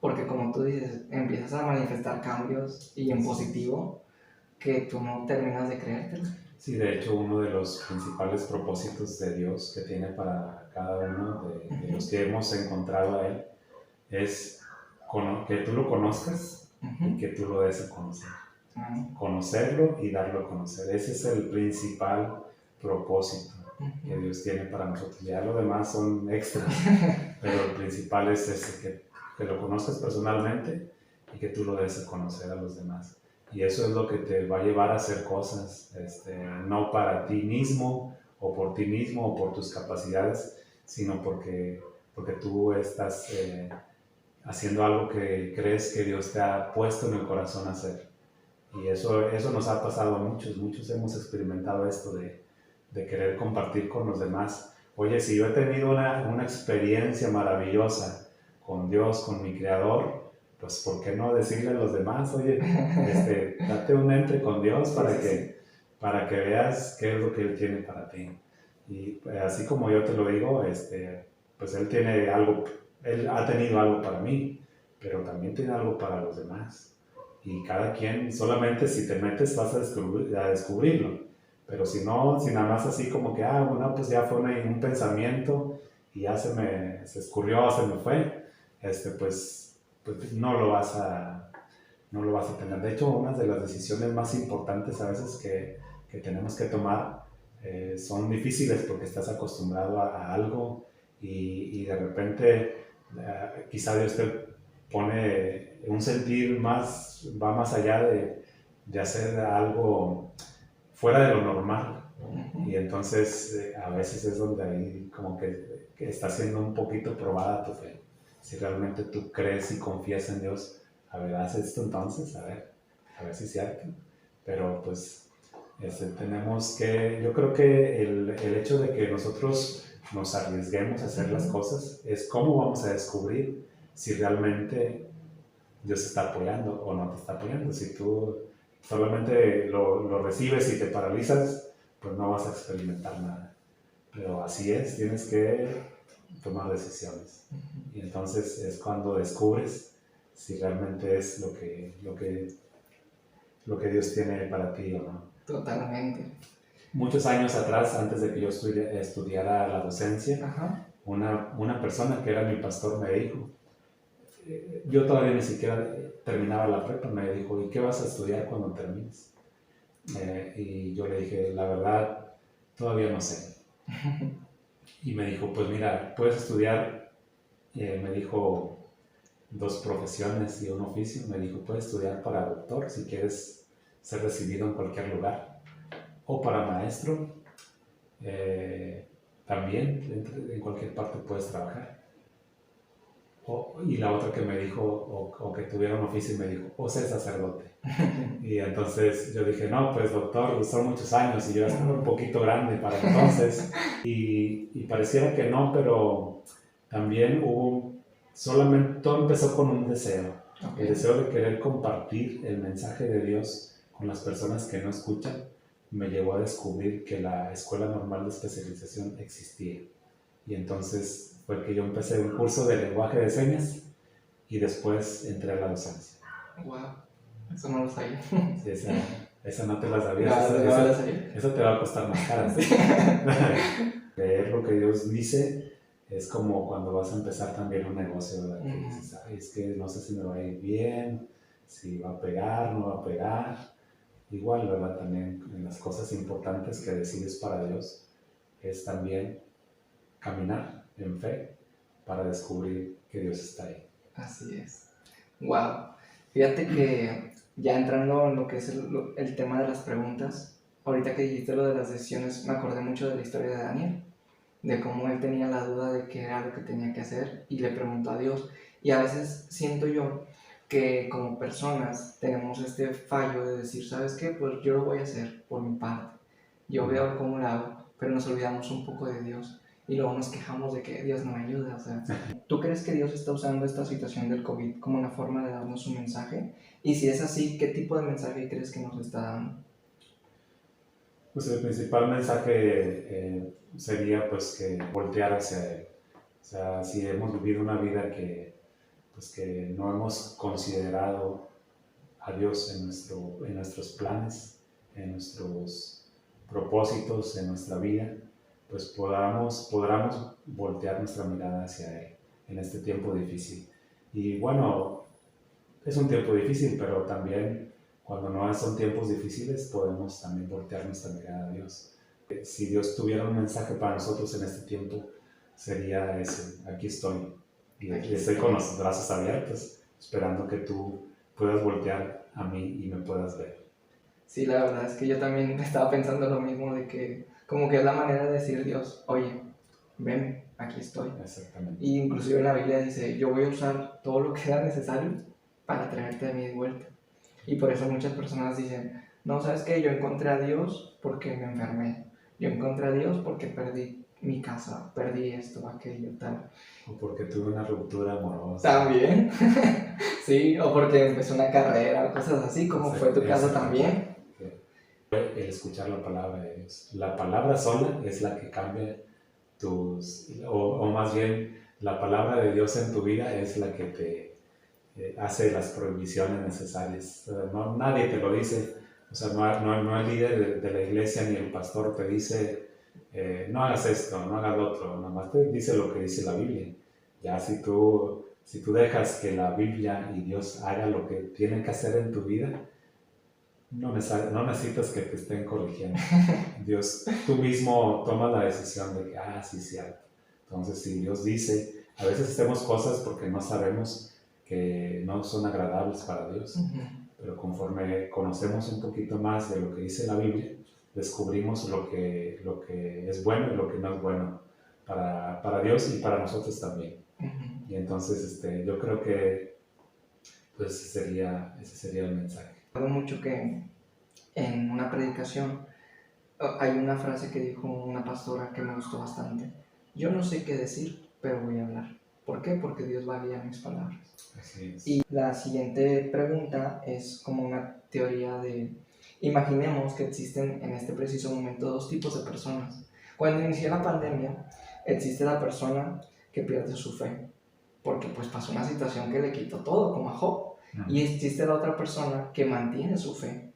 porque como tú dices, empiezas a manifestar cambios y en positivo que tú no terminas de creértelo. Sí, de hecho, uno de los principales propósitos de Dios que tiene para cada uno de los que hemos encontrado a Él es que tú lo conozcas y que tú lo des a conocer. Conocerlo y darlo a conocer. Ese es el principal propósito que Dios tiene para nosotros. Ya lo demás son extras, pero el principal es ese, que lo conozcas personalmente y que tú lo des a conocer a los demás. Y eso es lo que te va a llevar a hacer cosas, no para ti mismo o por ti mismo o por tus capacidades, sino porque tú estás haciendo algo que crees que Dios te ha puesto en el corazón a hacer. Y eso nos ha pasado a muchos hemos experimentado esto de querer compartir con los demás Oye, si yo he tenido una experiencia maravillosa con Dios, con mi Creador, pues ¿por qué no decirle a los demás, oye, date un entre con Dios para que veas qué es lo que Él tiene para ti? Y así como yo te lo digo, pues Él ha tenido algo para mí, pero también tiene algo para los demás. Y cada quien, solamente si te metes vas a descubrirlo. Pero si no, si nada más así como que, bueno, pues ya fue un pensamiento y ya se escurrió, se me fue, pues no lo vas a tener. De hecho, una de las decisiones más importantes a veces que tenemos que tomar son difíciles porque estás acostumbrado a algo y de repente quizá Dios te pone un sentir va más allá de hacer algo fuera de lo normal. Y entonces a veces es donde ahí como que está siendo un poquito probada tu fe. Si realmente tú crees y confías en Dios, a ver, haz esto entonces, a ver si es cierto. Pero pues yo creo que el hecho de que nosotros nos arriesguemos a hacer las cosas es cómo vamos a descubrir si realmente Dios te está apoyando o no te está apoyando. Si tú solamente lo recibes y te paralizas, pues no vas a experimentar nada. Pero así es, tienes que tomar decisiones. Y entonces es cuando descubres si realmente es lo que Dios tiene para ti o no. Totalmente. Muchos años atrás, antes de que yo estudiara la docencia, Ajá. una persona que era mi pastor me dijo, yo todavía ni siquiera terminaba la prepa, me dijo, ¿y qué vas a estudiar cuando termines? Y yo le dije, la verdad, todavía no sé. Y me dijo, pues mira, puedes estudiar, me dijo, 2 profesiones y un oficio. Me dijo, puedes estudiar para doctor si quieres ser recibido en cualquier lugar, o para maestro, también en cualquier parte puedes trabajar. Y la otra que me dijo, o que tuviera un oficio, y me dijo, o ser sacerdote. Y entonces yo dije, no, pues doctor, son muchos años y yo estaba un poquito grande para entonces. Y pareciera que no, pero también solamente todo empezó con un deseo. Okay. El deseo de querer compartir el mensaje de Dios con las personas que no escuchan me llevó a descubrir que la Escuela Normal de Especialización existía. Y entonces fue que yo empecé un curso de lenguaje de señas y después entré a la docencia. ¡Wow! Eso no lo sabía. Sí, esa no te la sabías. No la sabía. Eso te va a costar más cara. ¿Sí? Leer lo que Dios dice es como cuando vas a empezar también un negocio, ¿verdad? Que dices, es que no sé si me va a ir bien, si va a pegar, no va a pegar. Igual, ¿verdad? También en las cosas importantes que decides para Dios es también caminar en fe para descubrir que Dios está ahí. Así es. Wow. Fíjate que ya entrando en lo que es el tema de las preguntas, ahorita que dijiste lo de las decisiones, me acordé mucho de la historia de Daniel, de cómo él tenía la duda de qué era lo que tenía que hacer y le preguntó a Dios. Y a veces siento yo que como personas tenemos este fallo de decir, ¿sabes qué? Pues yo lo voy a hacer por mi parte. Yo veo cómo lo hago, pero nos olvidamos un poco de Dios. Y luego nos quejamos de que Dios no ayuda. O sea, ¿tú crees que Dios está usando esta situación del COVID como una forma de darnos un mensaje? Y si es así, ¿qué tipo de mensaje crees que nos está dando? Pues el principal mensaje sería pues que voltear hacia Él. O sea, si hemos vivido una vida que no hemos considerado a Dios en nuestros planes, en nuestros propósitos, en nuestra vida, pues podamos voltear nuestra mirada hacia Él en este tiempo difícil. Y bueno, es un tiempo difícil, pero también cuando no son tiempos difíciles podemos también voltear nuestra mirada a Dios. Si Dios tuviera un mensaje para nosotros en este tiempo, sería ese: aquí estoy, y aquí estoy con los brazos abiertos, esperando que tú puedas voltear a mí y me puedas ver. Sí, la verdad es que yo también estaba pensando lo mismo, de que como que es la manera de decir Dios, oye, ven, aquí estoy. Exactamente. Y inclusive en la Biblia dice, yo voy a usar todo lo que sea necesario para traerte a mí de vuelta. Y por eso muchas personas dicen, no, ¿sabes qué? Yo encontré a Dios porque me enfermé. Yo encontré a Dios porque perdí mi casa, perdí esto, aquello, tal. O porque tuve una ruptura amorosa. También, sí, o porque empecé una carrera, o cosas así, como Sí, fue tu caso eso. también. El escuchar la palabra de Dios. La palabra sola es la que cambia o más bien, la palabra de Dios en tu vida es la que te hace las prohibiciones necesarias. No, nadie te lo dice, o sea, no el líder de la iglesia ni el pastor te dice, no hagas esto, no hagas lo otro, nada más te dice lo que dice la Biblia. Ya si tú dejas que la Biblia y Dios haga lo que tienen que hacer en tu vida, no necesitas que te estén corrigiendo. Dios, tú mismo tomas la decisión de que, sí, cierto. Entonces, si Dios dice, a veces hacemos cosas porque no sabemos que no son agradables para Dios, pero conforme conocemos un poquito más de lo que dice la Biblia, descubrimos lo que es bueno y lo que no es bueno para Dios y para nosotros también. Y entonces, yo creo que pues ese sería el mensaje. Recuerdo mucho que en una predicación hay una frase que dijo una pastora que me gustó bastante. Yo no sé qué decir, pero voy a hablar. ¿Por qué? Porque Dios va a guiar mis palabras. Así es. Y la siguiente pregunta es como una teoría de... Imaginemos que existen en este preciso momento dos tipos de personas. Cuando inició la pandemia, existe la persona que pierde su fe, porque pues pasó una situación que le quitó todo, como a Job. Y existe la otra persona que mantiene su fe.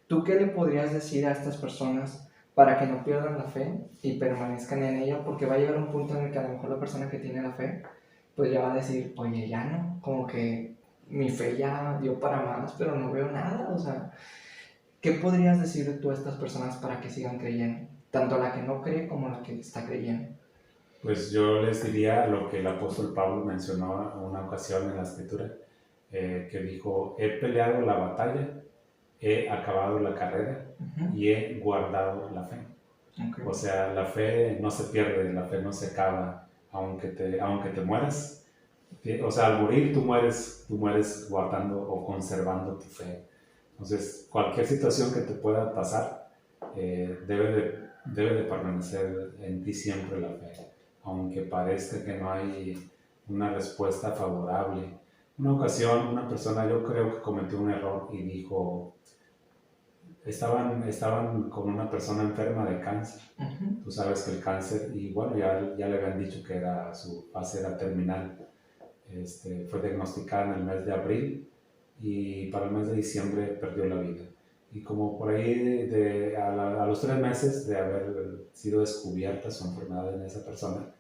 ¿Tú qué le podrías decir a estas personas para que no pierdan la fe y permanezcan en ella? Porque va a llegar un punto en el que a lo mejor la persona que tiene la fe, pues ya va a decir, oye, ya no, como que mi fe ya dio para más, pero no veo nada. O sea, ¿qué podrías decir tú a estas personas para que sigan creyendo? Tanto a la que no cree como a la que está creyendo. Pues yo les diría lo que el apóstol Pablo mencionó en una ocasión en la Escritura, que dijo, he peleado la batalla, he acabado la carrera y he guardado la fe. Okay. O sea, la fe no se pierde, la fe no se acaba, aunque te mueras. O sea, al morir tú mueres guardando o conservando tu fe. Entonces, cualquier situación que te pueda pasar, debe de permanecer en ti siempre la fe, aunque parezca que no hay una respuesta favorable. Una ocasión, una persona, yo creo que cometió un error y dijo, estaban con una persona enferma de cáncer. Tú sabes que el cáncer, y bueno, ya le habían dicho que su fase era terminal. Fue diagnosticada en el mes de abril y para el mes de diciembre perdió la vida. Y como por ahí a los 3 meses de haber sido descubierta su enfermedad en esa persona,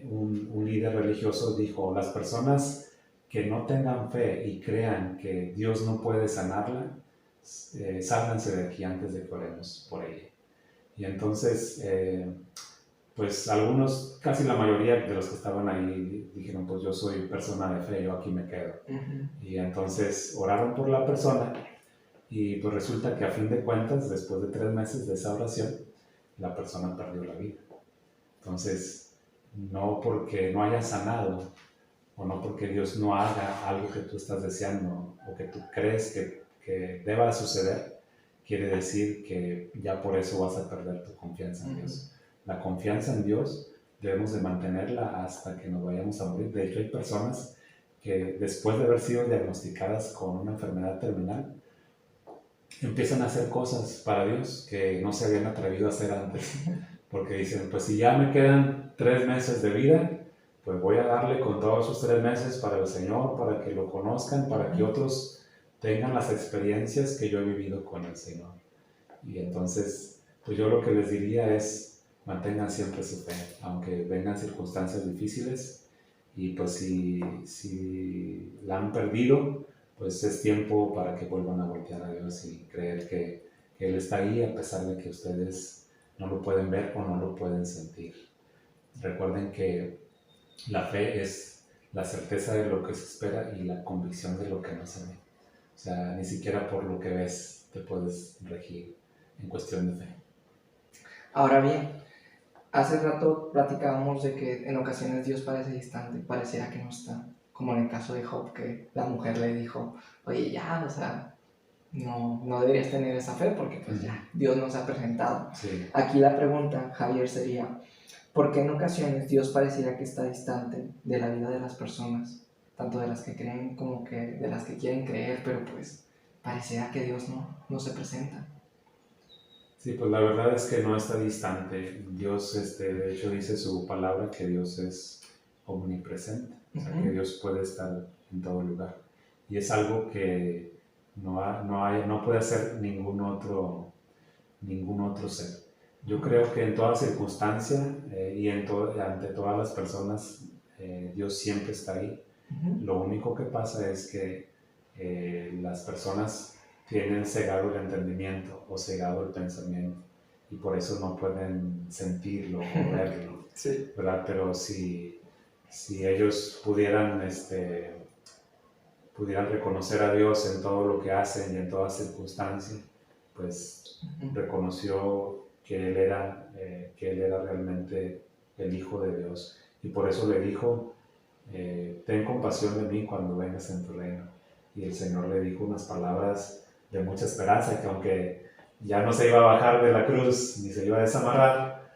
un líder religioso dijo, las personas que no tengan fe y crean que Dios no puede sanarla, sálganse de aquí antes de que oremos por ella. Y entonces, pues algunos, casi la mayoría de los que estaban ahí dijeron, pues yo soy persona de fe, yo aquí me quedo. Y entonces oraron por la persona y pues resulta que a fin de cuentas, después de 3 meses de esa oración, la persona perdió la vida. Entonces, no porque no haya sanado o no porque Dios no haga algo que tú estás deseando o que tú crees que deba suceder, quiere decir que ya por eso vas a perder tu confianza en Dios. La confianza en Dios debemos de mantenerla hasta que nos vayamos a morir. De hecho, hay personas que después de haber sido diagnosticadas con una enfermedad terminal, empiezan a hacer cosas para Dios que no se habían atrevido a hacer antes. Porque dicen, pues si ya me quedan 3 meses de vida, pues voy a darle con todos esos 3 meses para el Señor, para que lo conozcan, para que otros tengan las experiencias que yo he vivido con el Señor. Y entonces, pues yo lo que les diría es, mantengan siempre su fe, aunque vengan circunstancias difíciles, y pues si la han perdido, pues es tiempo para que vuelvan a voltear a Dios y creer que Él está ahí a pesar de que ustedes no lo pueden ver o no lo pueden sentir. Recuerden que la fe es la certeza de lo que se espera y la convicción de lo que no se ve. O sea, ni siquiera por lo que ves te puedes regir en cuestión de fe. Ahora bien, hace rato platicábamos de que en ocasiones Dios parece distante, pareciera que no está. Como en el caso de Job, que la mujer le dijo, oye, ya, o sea, no deberías tener esa fe porque pues ya, Dios nos ha presentado. Sí. Aquí la pregunta, Javier, sería, Porque en ocasiones Dios pareciera que está distante de la vida de las personas, tanto de las que creen como que de las que quieren creer, pero pues pareciera que Dios no se presenta. Sí, pues la verdad es que no está distante. Dios, de hecho, dice su palabra que Dios es omnipresente, o sea, que Dios puede estar en todo lugar. Y es algo que no puede hacer ningún otro ser. Yo creo que en toda circunstancia y ante todas las personas, Dios siempre está ahí. Lo único que pasa es que las personas tienen cegado el entendimiento o cegado el pensamiento y por eso no pueden sentirlo o verlo, Sí. ¿verdad? Pero si ellos pudieran reconocer a Dios en todo lo que hacen y en toda circunstancia, pues reconoció que Él era realmente el Hijo de Dios y por eso le dijo, ten compasión de mí cuando vengas en tu reino. Y el Señor le dijo unas palabras de mucha esperanza, que aunque ya no se iba a bajar de la cruz ni se iba a desamarrar,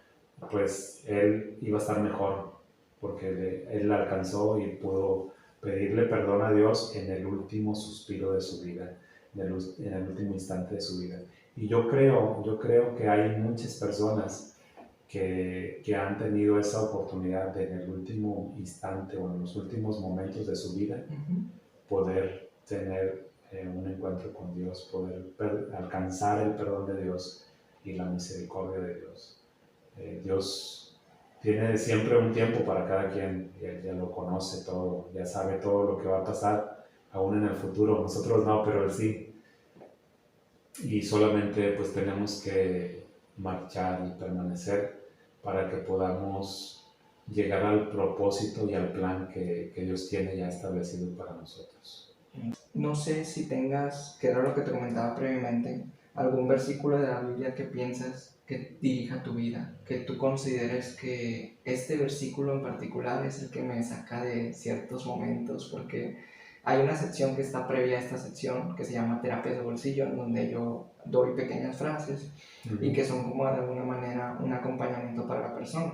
pues Él iba a estar mejor, porque Él alcanzó y pudo pedirle perdón a Dios en el último suspiro de su vida, en el último instante de su vida. Y yo creo que hay muchas personas que han tenido esa oportunidad de en el último instante o en los últimos momentos de su vida poder tener un encuentro con Dios, poder alcanzar el perdón de Dios y la misericordia de Dios. Dios tiene siempre un tiempo para cada quien, y Él ya lo conoce todo, ya sabe todo lo que va a pasar aún en el futuro. Nosotros no, pero Él sí. Y solamente pues tenemos que marchar y permanecer para que podamos llegar al propósito y al plan que Dios tiene ya establecido para nosotros. No sé si tengas, que era lo que te comentaba previamente, algún versículo de la Biblia que piensas que dirija tu vida, que tú consideres que este versículo en particular es el que me saca de ciertos momentos, porque hay una sección que está previa a esta sección que se llama Terapia de Bolsillo, en donde yo doy pequeñas frases y que son como de alguna manera un acompañamiento para la persona,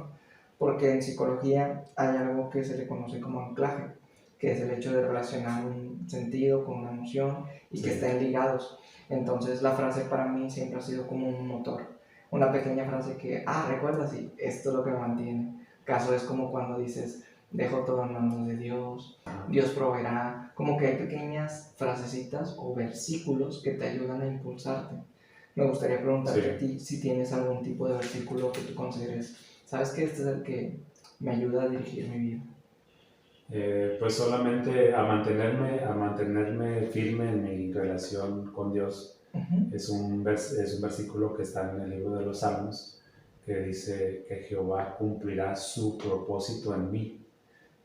porque en psicología hay algo que se le conoce como anclaje, que es el hecho de relacionar un sentido con una emoción y que estén ligados. Entonces la frase para mí siempre ha sido como un motor, una pequeña frase que, recuerda, sí, esto es lo que me mantiene. Caso es como cuando dices, dejo todo en manos de Dios, Dios proveerá, como que hay pequeñas frasecitas o versículos que te ayudan a impulsarte. Me gustaría preguntarte a ti si tienes algún tipo de versículo que tú consideres, sabes que este es el que me ayuda a dirigir mi vida. Pues solamente a mantenerme firme en mi relación con Dios. Es un versículo que está en el libro de los Salmos, que dice que Jehová cumplirá su propósito en mí.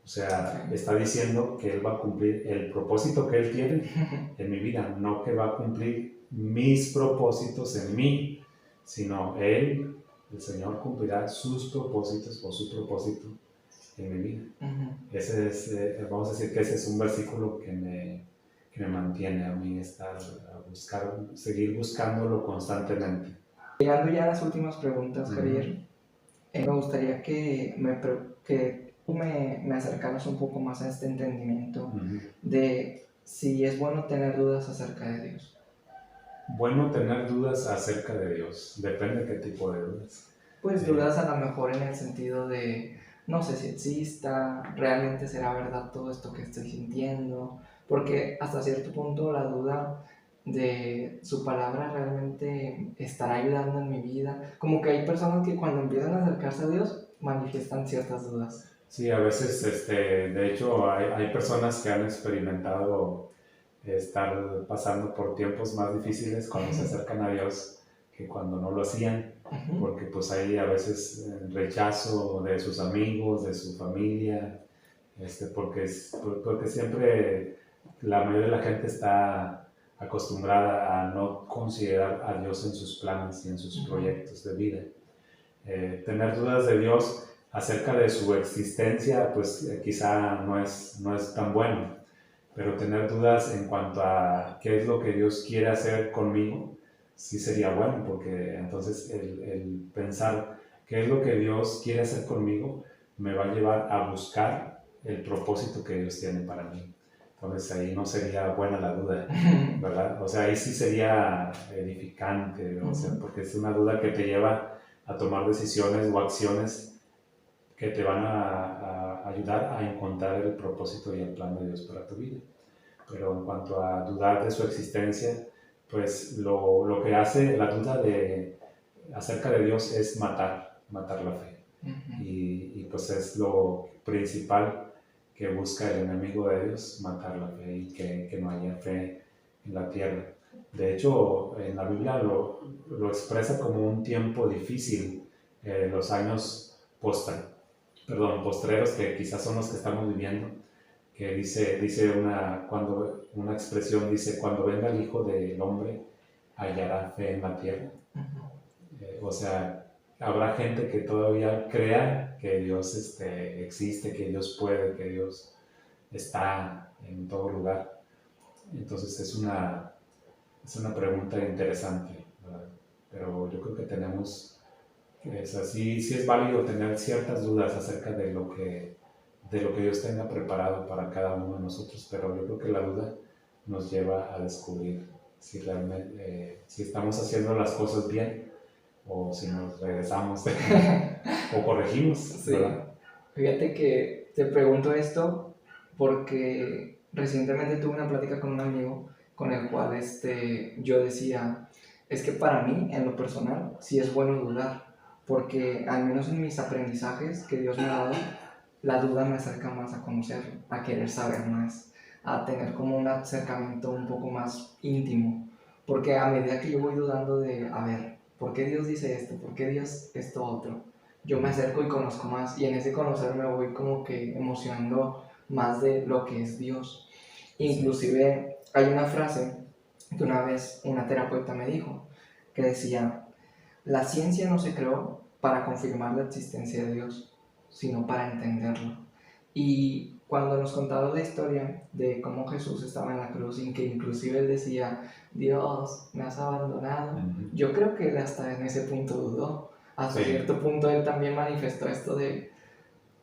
O sea, está diciendo que Él va a cumplir el propósito que Él tiene en mi vida, no que va a cumplir mis propósitos en mí, sino Él, el Señor, cumplirá sus propósitos o su propósito en mi vida. Ese es, vamos a decir que ese es un versículo que me mantiene a mí seguir buscándolo constantemente. Llegando ya a las últimas preguntas, Javier, me gustaría que tú me acercaras un poco más a este entendimiento de si es bueno tener dudas acerca de Dios. Bueno, tener dudas acerca de Dios, depende de qué tipo de dudas. Pues dudas a lo mejor en el sentido de no sé si exista, realmente será verdad todo esto que estoy sintiendo, porque hasta cierto punto la duda de su palabra realmente estará ayudando en mi vida. Como que hay personas que cuando empiezan a acercarse a Dios manifiestan ciertas dudas. Sí, a veces, de hecho, hay personas que han experimentado estar pasando por tiempos más difíciles cuando se acercan a Dios que cuando no lo hacían, porque pues hay a veces rechazo de sus amigos, de su familia, porque siempre la mayoría de la gente está acostumbrada a no considerar a Dios en sus planes y en sus proyectos de vida. Tener dudas de Dios acerca de su existencia, pues quizá no es tan bueno, pero tener dudas en cuanto a qué es lo que Dios quiere hacer conmigo, sí sería bueno, porque entonces el pensar qué es lo que Dios quiere hacer conmigo, me va a llevar a buscar el propósito que Dios tiene para mí. Entonces ahí no sería buena la duda, ¿verdad? O sea, ahí sí sería edificante, o sea, porque es una duda que te lleva a tomar decisiones o acciones que te van a ayudar a encontrar el propósito y el plan de Dios para tu vida. Pero en cuanto a dudar de su existencia, pues lo que hace la duda acerca de Dios es matar la fe. Y pues es lo principal que busca el enemigo de Dios, matar la fe y que no haya fe en la tierra. De hecho, en la Biblia lo expresa como un tiempo difícil, los años postreros, que quizás son los que estamos viviendo, que dice una expresión, dice, cuando venga el Hijo del Hombre, hallará fe en la tierra. O sea, habrá gente que todavía crea que Dios existe, que Dios puede, que Dios está en todo lugar. Entonces es una pregunta interesante, ¿verdad? Pero yo creo que tenemos, sí es válido tener ciertas dudas acerca de lo que Dios tenga preparado para cada uno de nosotros, pero yo creo que la duda nos lleva a descubrir si realmente, si estamos haciendo las cosas bien, o si nos regresamos o corregimos. Sí. ¿Verdad? Fíjate que te pregunto esto porque recientemente tuve una plática con un amigo con el cual yo decía, es que para mí, en lo personal, sí es bueno dudar, porque al menos en mis aprendizajes que Dios me ha dado, la duda me acerca más a conocerlo, a querer saber más, a tener como un acercamiento un poco más íntimo, porque a medida que yo voy dudando de, a ver, ¿por qué Dios dice esto? ¿Por qué Dios esto otro? Yo me acerco y conozco más, y en ese conocer me voy como que emocionando más de lo que es Dios. Inclusive hay una frase que una vez una terapeuta me dijo, que decía, la ciencia no se creó para confirmar la existencia de Dios, sino para entenderlo. Y cuando nos contaba la historia de cómo Jesús estaba en la cruz y que inclusive él decía, Dios, me has abandonado, yo creo que él hasta en ese punto dudó. Hasta cierto punto él también manifestó esto de,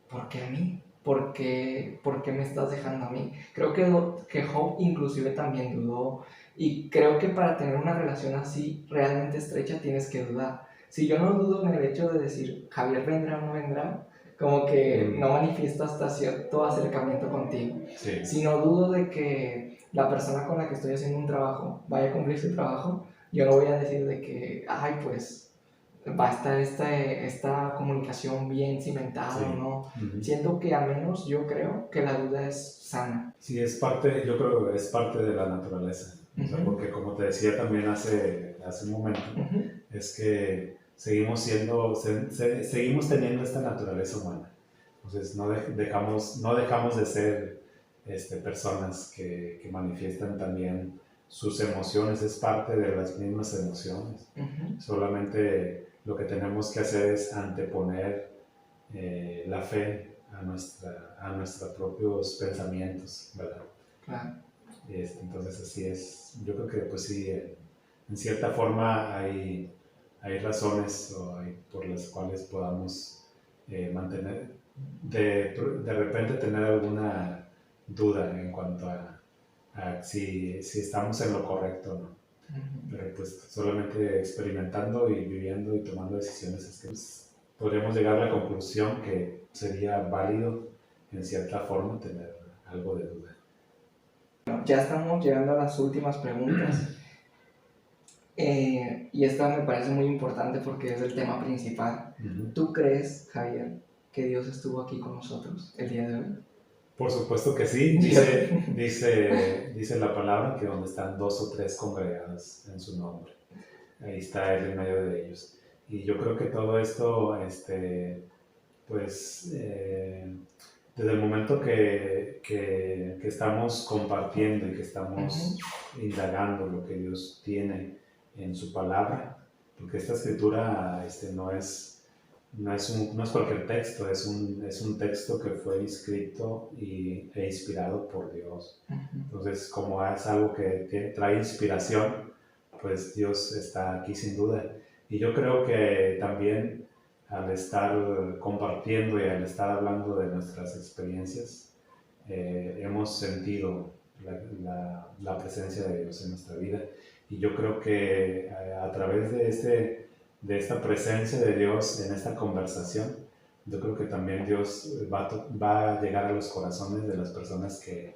¿por qué a mí? ¿Por qué me estás dejando a mí? Creo que Job inclusive también dudó, y creo que para tener una relación así realmente estrecha tienes que dudar. Si yo no dudo en el hecho de decir, Javier vendrá o no vendrá, como que no manifiesto hasta cierto acercamiento contigo. Sí. Si no dudo de que la persona con la que estoy haciendo un trabajo vaya a cumplir su trabajo, yo no voy a decir de que, ay, pues va a estar esta comunicación bien cimentada, Sí. ¿no? Siento que al menos yo creo que la duda es sana. Sí, yo creo que es parte de la naturaleza. O sea, porque como te decía también hace un momento, es que seguimos teniendo esta naturaleza humana. Entonces no dejamos de ser personas que manifiestan también sus emociones, es parte de las mismas emociones. Solamente lo que tenemos que hacer es anteponer la fe a nuestros propios pensamientos, ¿verdad? Claro. Entonces así es. Yo creo que pues sí, en cierta forma hay razones por las cuales podamos mantener, de repente tener alguna duda en cuanto a si estamos en lo correcto o no. Pero pues solamente experimentando y viviendo y tomando decisiones es que pues, podríamos llegar a la conclusión que sería válido en cierta forma tener algo de duda. Ya estamos llegando a las últimas preguntas. Y esta me parece muy importante porque es el tema principal. ¿Tú crees, Javier, que Dios estuvo aquí con nosotros el día de hoy? Por supuesto que sí. Dice la palabra que donde están 2 o 3 congregados en su nombre, ahí está Él en medio de ellos. Y yo creo que todo esto, pues, desde el momento que estamos compartiendo y que estamos indagando lo que Dios tiene en su palabra, porque esta escritura no es cualquier texto, es un texto que fue escrito e inspirado por Dios. Entonces, como es algo que trae inspiración, pues Dios está aquí sin duda. Y yo creo que también al estar compartiendo y al estar hablando de nuestras experiencias, hemos sentido la presencia de Dios en nuestra vida. Y yo creo que a través de esta presencia de Dios en esta conversación, yo creo que también Dios va a llegar a los corazones de las personas que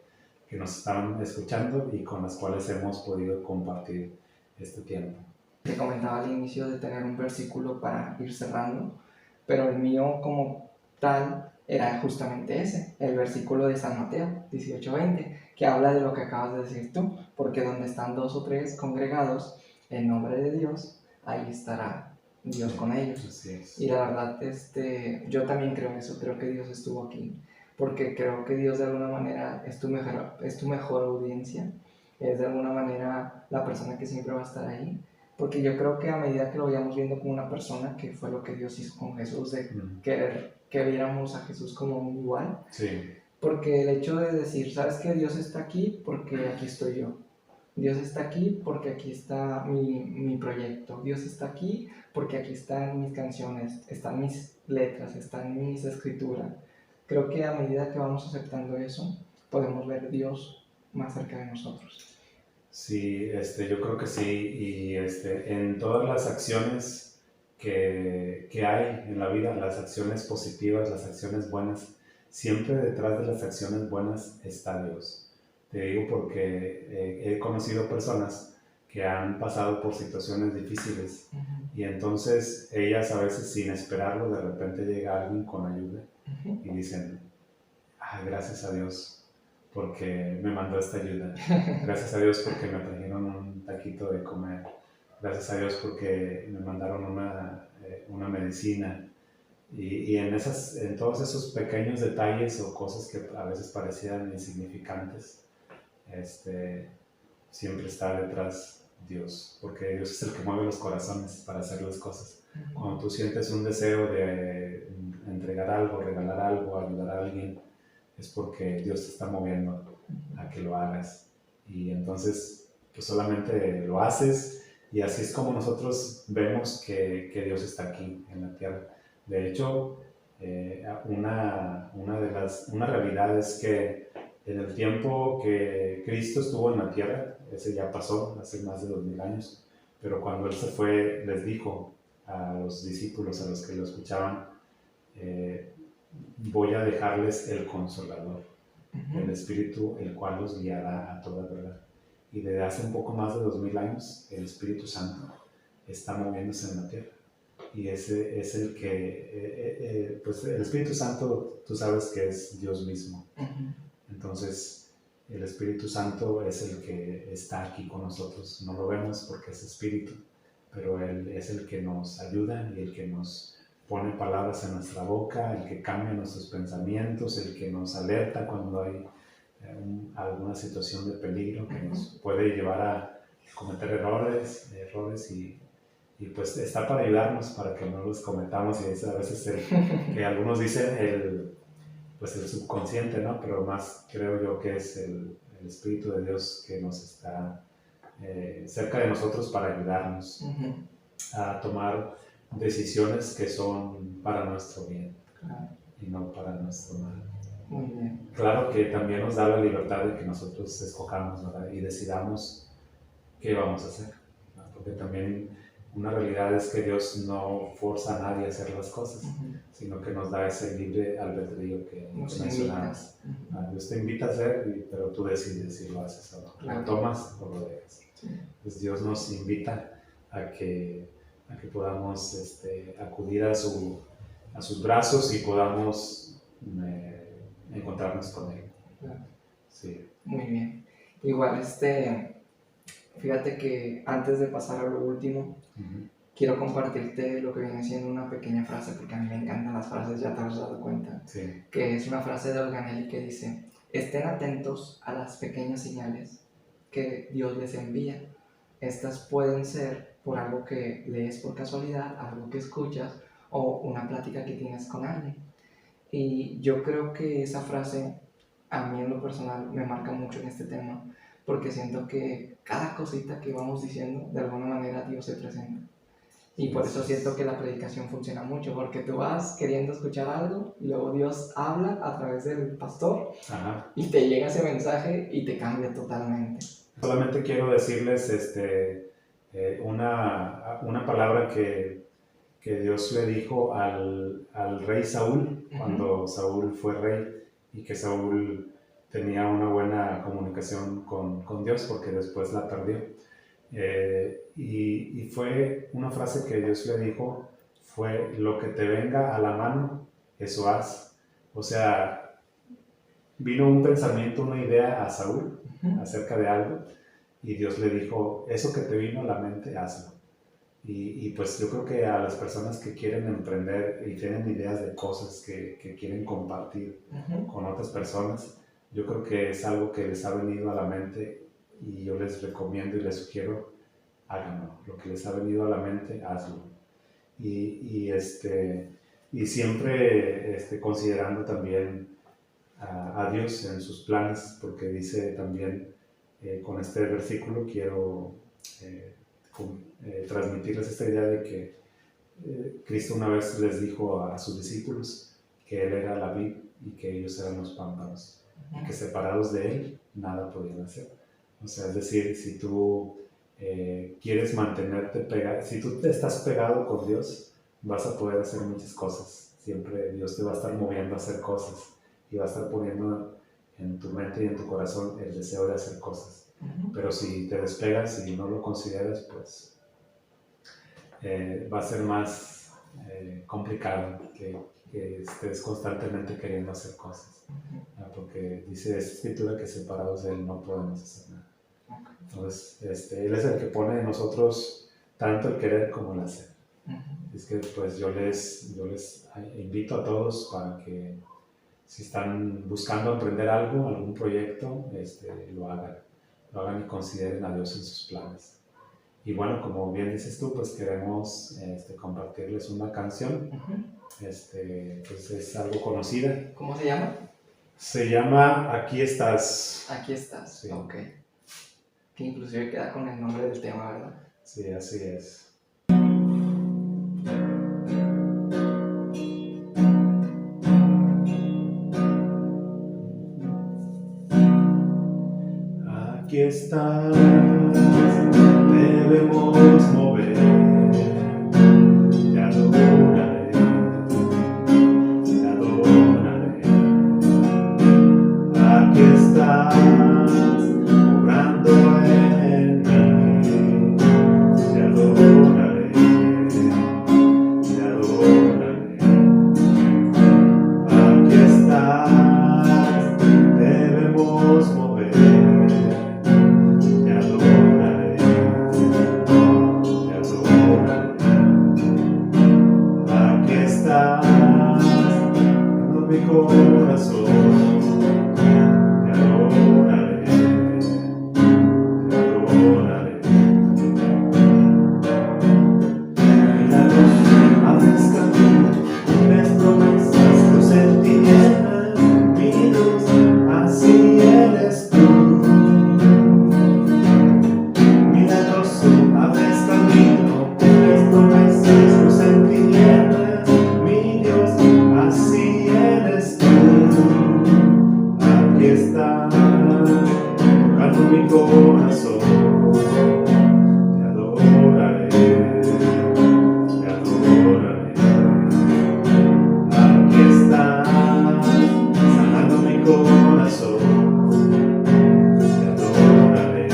nos están escuchando y con las cuales hemos podido compartir este tiempo. Te comentaba al inicio de tener un versículo para ir cerrando, pero el mío como tal era justamente ese, el versículo de San Mateo 18:20, que habla de lo que acabas de decir tú, porque donde están 2 o 3 congregados en nombre de Dios, ahí estará Dios con ellos. Así es. Y la verdad, yo también creo eso, creo que Dios estuvo aquí, porque creo que Dios de alguna manera es tu mejor audiencia, es de alguna manera la persona que siempre va a estar ahí, porque yo creo que a medida que lo vayamos viendo como una persona, que fue lo que Dios hizo con Jesús, de querer que viéramos a Jesús como un igual, Sí. porque el hecho de decir, ¿sabes qué? Dios está aquí porque aquí estoy yo. Dios está aquí porque aquí está mi proyecto. Dios está aquí porque aquí están mis canciones, están mis letras, están mis escrituras. Creo que a medida que vamos aceptando eso, podemos ver a Dios más cerca de nosotros. Sí, yo creo que sí. Y en todas las acciones que hay en la vida, las acciones positivas, las acciones buenas, siempre detrás de las acciones buenas está Dios. Te digo porque he conocido personas que han pasado por situaciones difíciles y entonces ellas a veces sin esperarlo de repente llega alguien con ayuda y dicen, ay, gracias a Dios porque me mandó esta ayuda, gracias a Dios porque me trajeron un taquito de comer, gracias a Dios porque me mandaron una medicina. Y en todos esos pequeños detalles o cosas que a veces parecían insignificantes, siempre está detrás Dios, porque Dios es el que mueve los corazones para hacer las cosas. Cuando tú sientes un deseo de entregar algo, regalar algo, ayudar a alguien, es porque Dios te está moviendo a que lo hagas. Y entonces, pues solamente lo haces y así es como nosotros vemos que Dios está aquí en la tierra. De hecho, una realidad es que en el tiempo que Cristo estuvo en la tierra, ese ya pasó hace más de 2000 años, pero cuando Él se fue, les dijo a los discípulos, a los que lo escuchaban, voy a dejarles el Consolador, el Espíritu, el cual los guiará a toda verdad. Y desde hace un poco más de 2000 años, el Espíritu Santo está moviéndose en la tierra. Y ese es el que, pues el Espíritu Santo, tú sabes que es Dios mismo. Entonces, el Espíritu Santo es el que está aquí con nosotros. No lo vemos porque es Espíritu, pero Él es el que nos ayuda y el que nos pone palabras en nuestra boca, el que cambia nuestros pensamientos, el que nos alerta cuando hay alguna situación de peligro que nos puede llevar a cometer errores y pues está para ayudarnos para que no los cometamos. Y es a veces que algunos dicen el subconsciente, ¿no? Pero más creo yo que es el Espíritu de Dios que nos está cerca de nosotros para ayudarnos a tomar decisiones que son para nuestro bien y no para nuestro mal. Muy bien. Claro que también nos da la libertad de que nosotros escojamos, ¿verdad? Y decidamos qué vamos a hacer, ¿no? Porque también una realidad es que Dios no forza a nadie a hacer las cosas, sino que nos da ese libre albedrío que mencionamos. Dios te invita a hacer, pero tú decides si lo haces o no. Claro. Lo tomas o lo dejas. Sí. Pues Dios nos invita a que podamos acudir a sus brazos y podamos encontrarnos con Él. Claro. Sí. Muy bien. Igual, fíjate que antes de pasar a lo último, quiero compartirte lo que viene siendo una pequeña frase, porque a mí me encantan las frases, ya te has dado cuenta. Sí. Que es una frase de Organelli que dice: estén atentos a las pequeñas señales que Dios les envía. Estas pueden ser por algo que lees por casualidad, algo que escuchas o una plática que tienes con alguien. Y yo creo que esa frase a mí en lo personal me marca mucho en este tema, porque siento que cada cosita que vamos diciendo, de alguna manera Dios se presenta. Y por eso siento que la predicación funciona mucho, porque tú vas queriendo escuchar algo, y luego Dios habla a través del pastor, Ajá. y te llega ese mensaje y te cambia totalmente. Solamente quiero decirles una palabra que Dios le dijo al rey Saúl, cuando Saúl fue rey, y que Saúl tenía una buena comunicación con Dios, porque después la perdió. Y fue una frase que Dios le dijo, fue: lo que te venga a la mano, eso haz. O sea, vino un pensamiento, una idea a Saúl acerca de algo, y Dios le dijo: eso que te vino a la mente, hazlo. Y pues yo creo que a las personas que quieren emprender y tienen ideas de cosas que quieren compartir con otras personas, yo creo que es algo que les ha venido a la mente, y yo les recomiendo y les sugiero: háganlo. Lo que les ha venido a la mente, hazlo. Y siempre considerando también a Dios en sus planes, porque dice también, con este versículo quiero transmitirles esta idea de que Cristo una vez les dijo a sus discípulos que Él era la vid y que ellos eran los pámpanos, y que separados de Él nada podían hacer. O sea, es decir, si tú quieres mantenerte pegado, si tú te estás pegado con Dios, vas a poder hacer muchas cosas. Siempre Dios te va a estar moviendo a hacer cosas, y va a estar poniendo en tu mente y en tu corazón el deseo de hacer cosas. Pero si te despegas y no lo consideras, pues va a ser más complicado que estés constantemente queriendo hacer cosas, porque dice esta escritura que separados de Él no podemos hacer nada. Entonces, Él es el que pone en nosotros tanto el querer como el hacer. Es que pues yo les invito a todos para que, si están buscando emprender algo, algún proyecto, lo hagan y consideren a Dios en sus planes. Y bueno, como bien dices tú, pues queremos compartirles una canción. Pues es algo conocida. ¿Cómo se llama? Se llama Aquí estás. Aquí estás, Sí. Ok. Que inclusive queda con el nombre del tema, ¿verdad? Sí, así es. Aquí estás, debemos mover, te adoraré, te adoraré. Aquí estás, obrando en mí, te adoraré, te adoraré. Aquí estás, debemos mover. Te adoraré, te adoraré. Aquí estás, en mi corazón. Te adoraré, te adoraré. Milagros abres camino, cumples promesas, luz en tinieblas, mi Dios, así eres tú. Abres camino, cumples promesas, luz en tinieblas, mi Dios, así eres tú. Aquí estás, tocando mi corazón. Te adoraré, te adoraré. Aquí estás, sanando mi corazón. Te adoraré.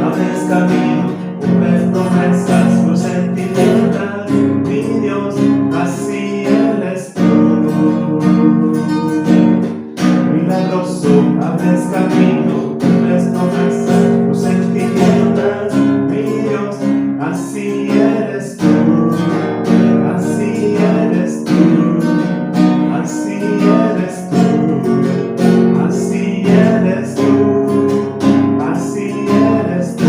Abres camino, cumples promesas, luz en tinieblas, mi Dios, así eres tú. Milagroso, abres camino, cumples promesas, luz en tinieblas, mi Dios, así eres tú. Así eres tú, así eres tú, así eres tú. Así eres tú.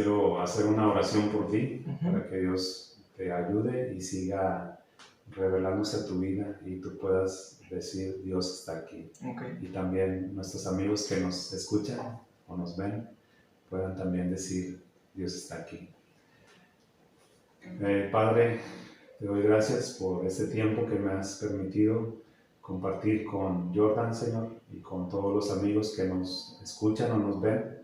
quiero hacer una oración por ti, Ujú. para que Dios te ayude y siga revelándose a tu vida y tú puedas decir, Dios está aquí. Okay. Y también nuestros amigos que nos escuchan o nos ven puedan también decir, Dios está aquí. Padre, te doy gracias por este tiempo que me has permitido compartir con Jordan, Señor, y con todos los amigos que nos escuchan o nos ven.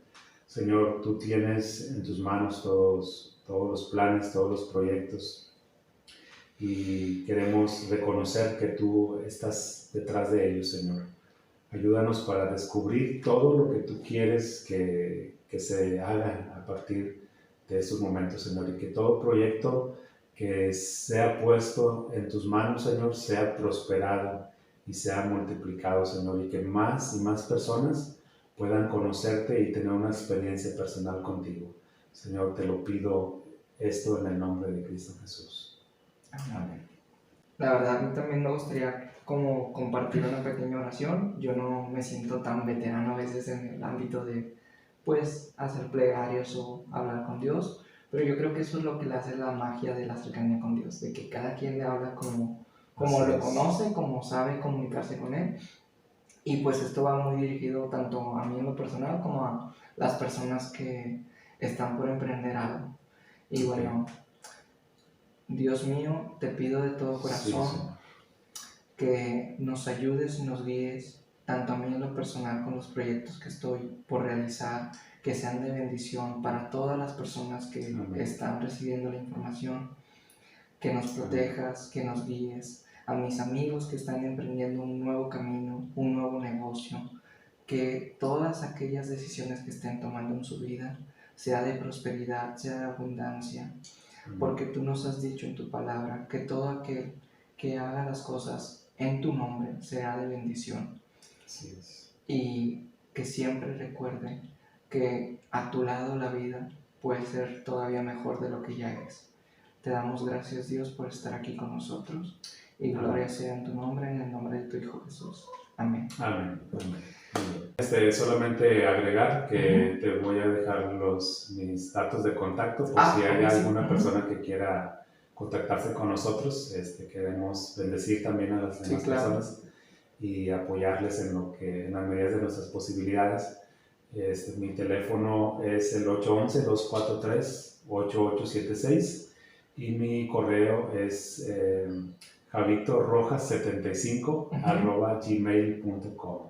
Señor, tú tienes en tus manos todos los planes, todos los proyectos, y queremos reconocer que tú estás detrás de ellos, Señor. Ayúdanos para descubrir todo lo que tú quieres que se haga a partir de estos momentos, Señor, y que todo proyecto que sea puesto en tus manos, Señor, sea prosperado y sea multiplicado, Señor, y que más y más personas puedan conocerte y tener una experiencia personal contigo. Señor, te lo pido esto en el nombre de Cristo Jesús. Amén. La verdad, a mí también me gustaría como compartir una pequeña oración. Yo no me siento tan veterano a veces en el ámbito de, pues, hacer plegarias o hablar con Dios, pero yo creo que eso es lo que le hace la magia de la cercanía con Dios, de que cada quien le habla como lo conoce, como sabe comunicarse con Él. Y pues esto va muy dirigido tanto a mí en lo personal como a las personas que están por emprender algo. Y bueno, Dios mío, te pido de todo corazón que nos ayudes y nos guíes, tanto a mí en lo personal con los proyectos que estoy por realizar, que sean de bendición para todas las personas que están recibiendo la información, que nos protejas, que nos guíes, a mis amigos que están emprendiendo un nuevo camino, un nuevo negocio, que todas aquellas decisiones que estén tomando en su vida, sea de prosperidad, sea de abundancia, porque tú nos has dicho en tu palabra que todo aquel que haga las cosas en tu nombre será de bendición. Así es. Y que siempre recuerde que a tu lado la vida puede ser todavía mejor de lo que ya es. Te damos gracias, Dios, por estar aquí con nosotros, y gloria sea en tu nombre, en el nombre de tu Hijo Jesús. Amén. Amén. Solamente agregar que te voy a dejar mis datos de contacto por si hay alguna persona que quiera contactarse con nosotros. Queremos bendecir también a las demás personas y apoyarles en las medidas de nuestras posibilidades. Mi teléfono es el 811-243-8876 y mi correo es javitorrojas75@gmail.com.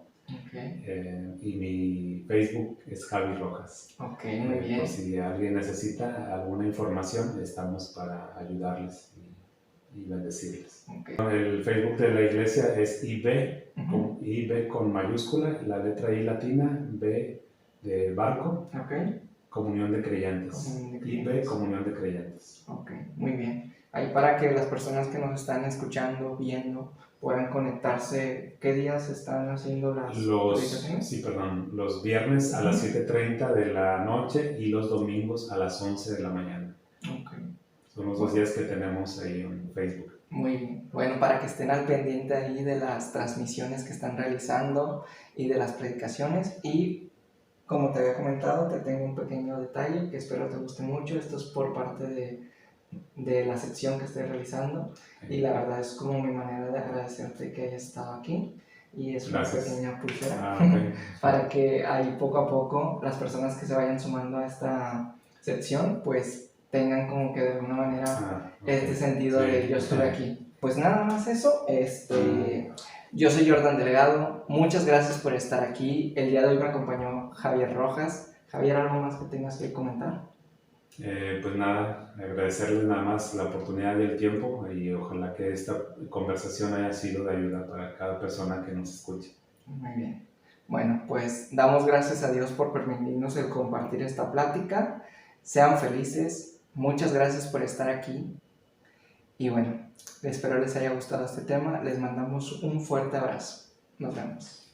Y mi Facebook es Javi Rojas. Muy bien. Por si alguien necesita alguna información, estamos para ayudarles y bendecirles. El Facebook de la iglesia es IB, IB con mayúscula, la letra I latina, B de barco, Comunión de Creyentes. IB, Comunión de Creyentes. Muy bien. Ahí para que las personas que nos están escuchando, viendo, puedan conectarse. ¿Qué días están haciendo las predicaciones? Los viernes a las 7:30 de la noche y los domingos a las 11 de la mañana. Son los 2 días que tenemos ahí en Facebook. Muy bien. Bueno, para que estén al pendiente ahí de las transmisiones que están realizando y de las predicaciones. Y como te había comentado, te tengo un pequeño detalle que espero te guste mucho. Esto es por parte de la sección que estoy realizando, y la verdad es como mi manera de agradecerte que hayas estado aquí, y es una pequeña pulsera para que ahí poco a poco las personas que se vayan sumando a esta sección pues tengan como que de alguna manera este sentido de yo estoy aquí. Pues nada más eso. Yo soy Jordan Delgado, muchas gracias por estar aquí. El día de hoy me acompañó Javier Rojas. Javier, ¿algo más que tengas que comentar? Pues nada, agradecerles nada más la oportunidad y el tiempo, y ojalá que esta conversación haya sido de ayuda para cada persona que nos escuche. Muy bien. Bueno, pues damos gracias a Dios por permitirnos el compartir esta plática. Sean felices, muchas gracias por estar aquí, y bueno, espero les haya gustado este tema. Les mandamos un fuerte abrazo. Nos vemos.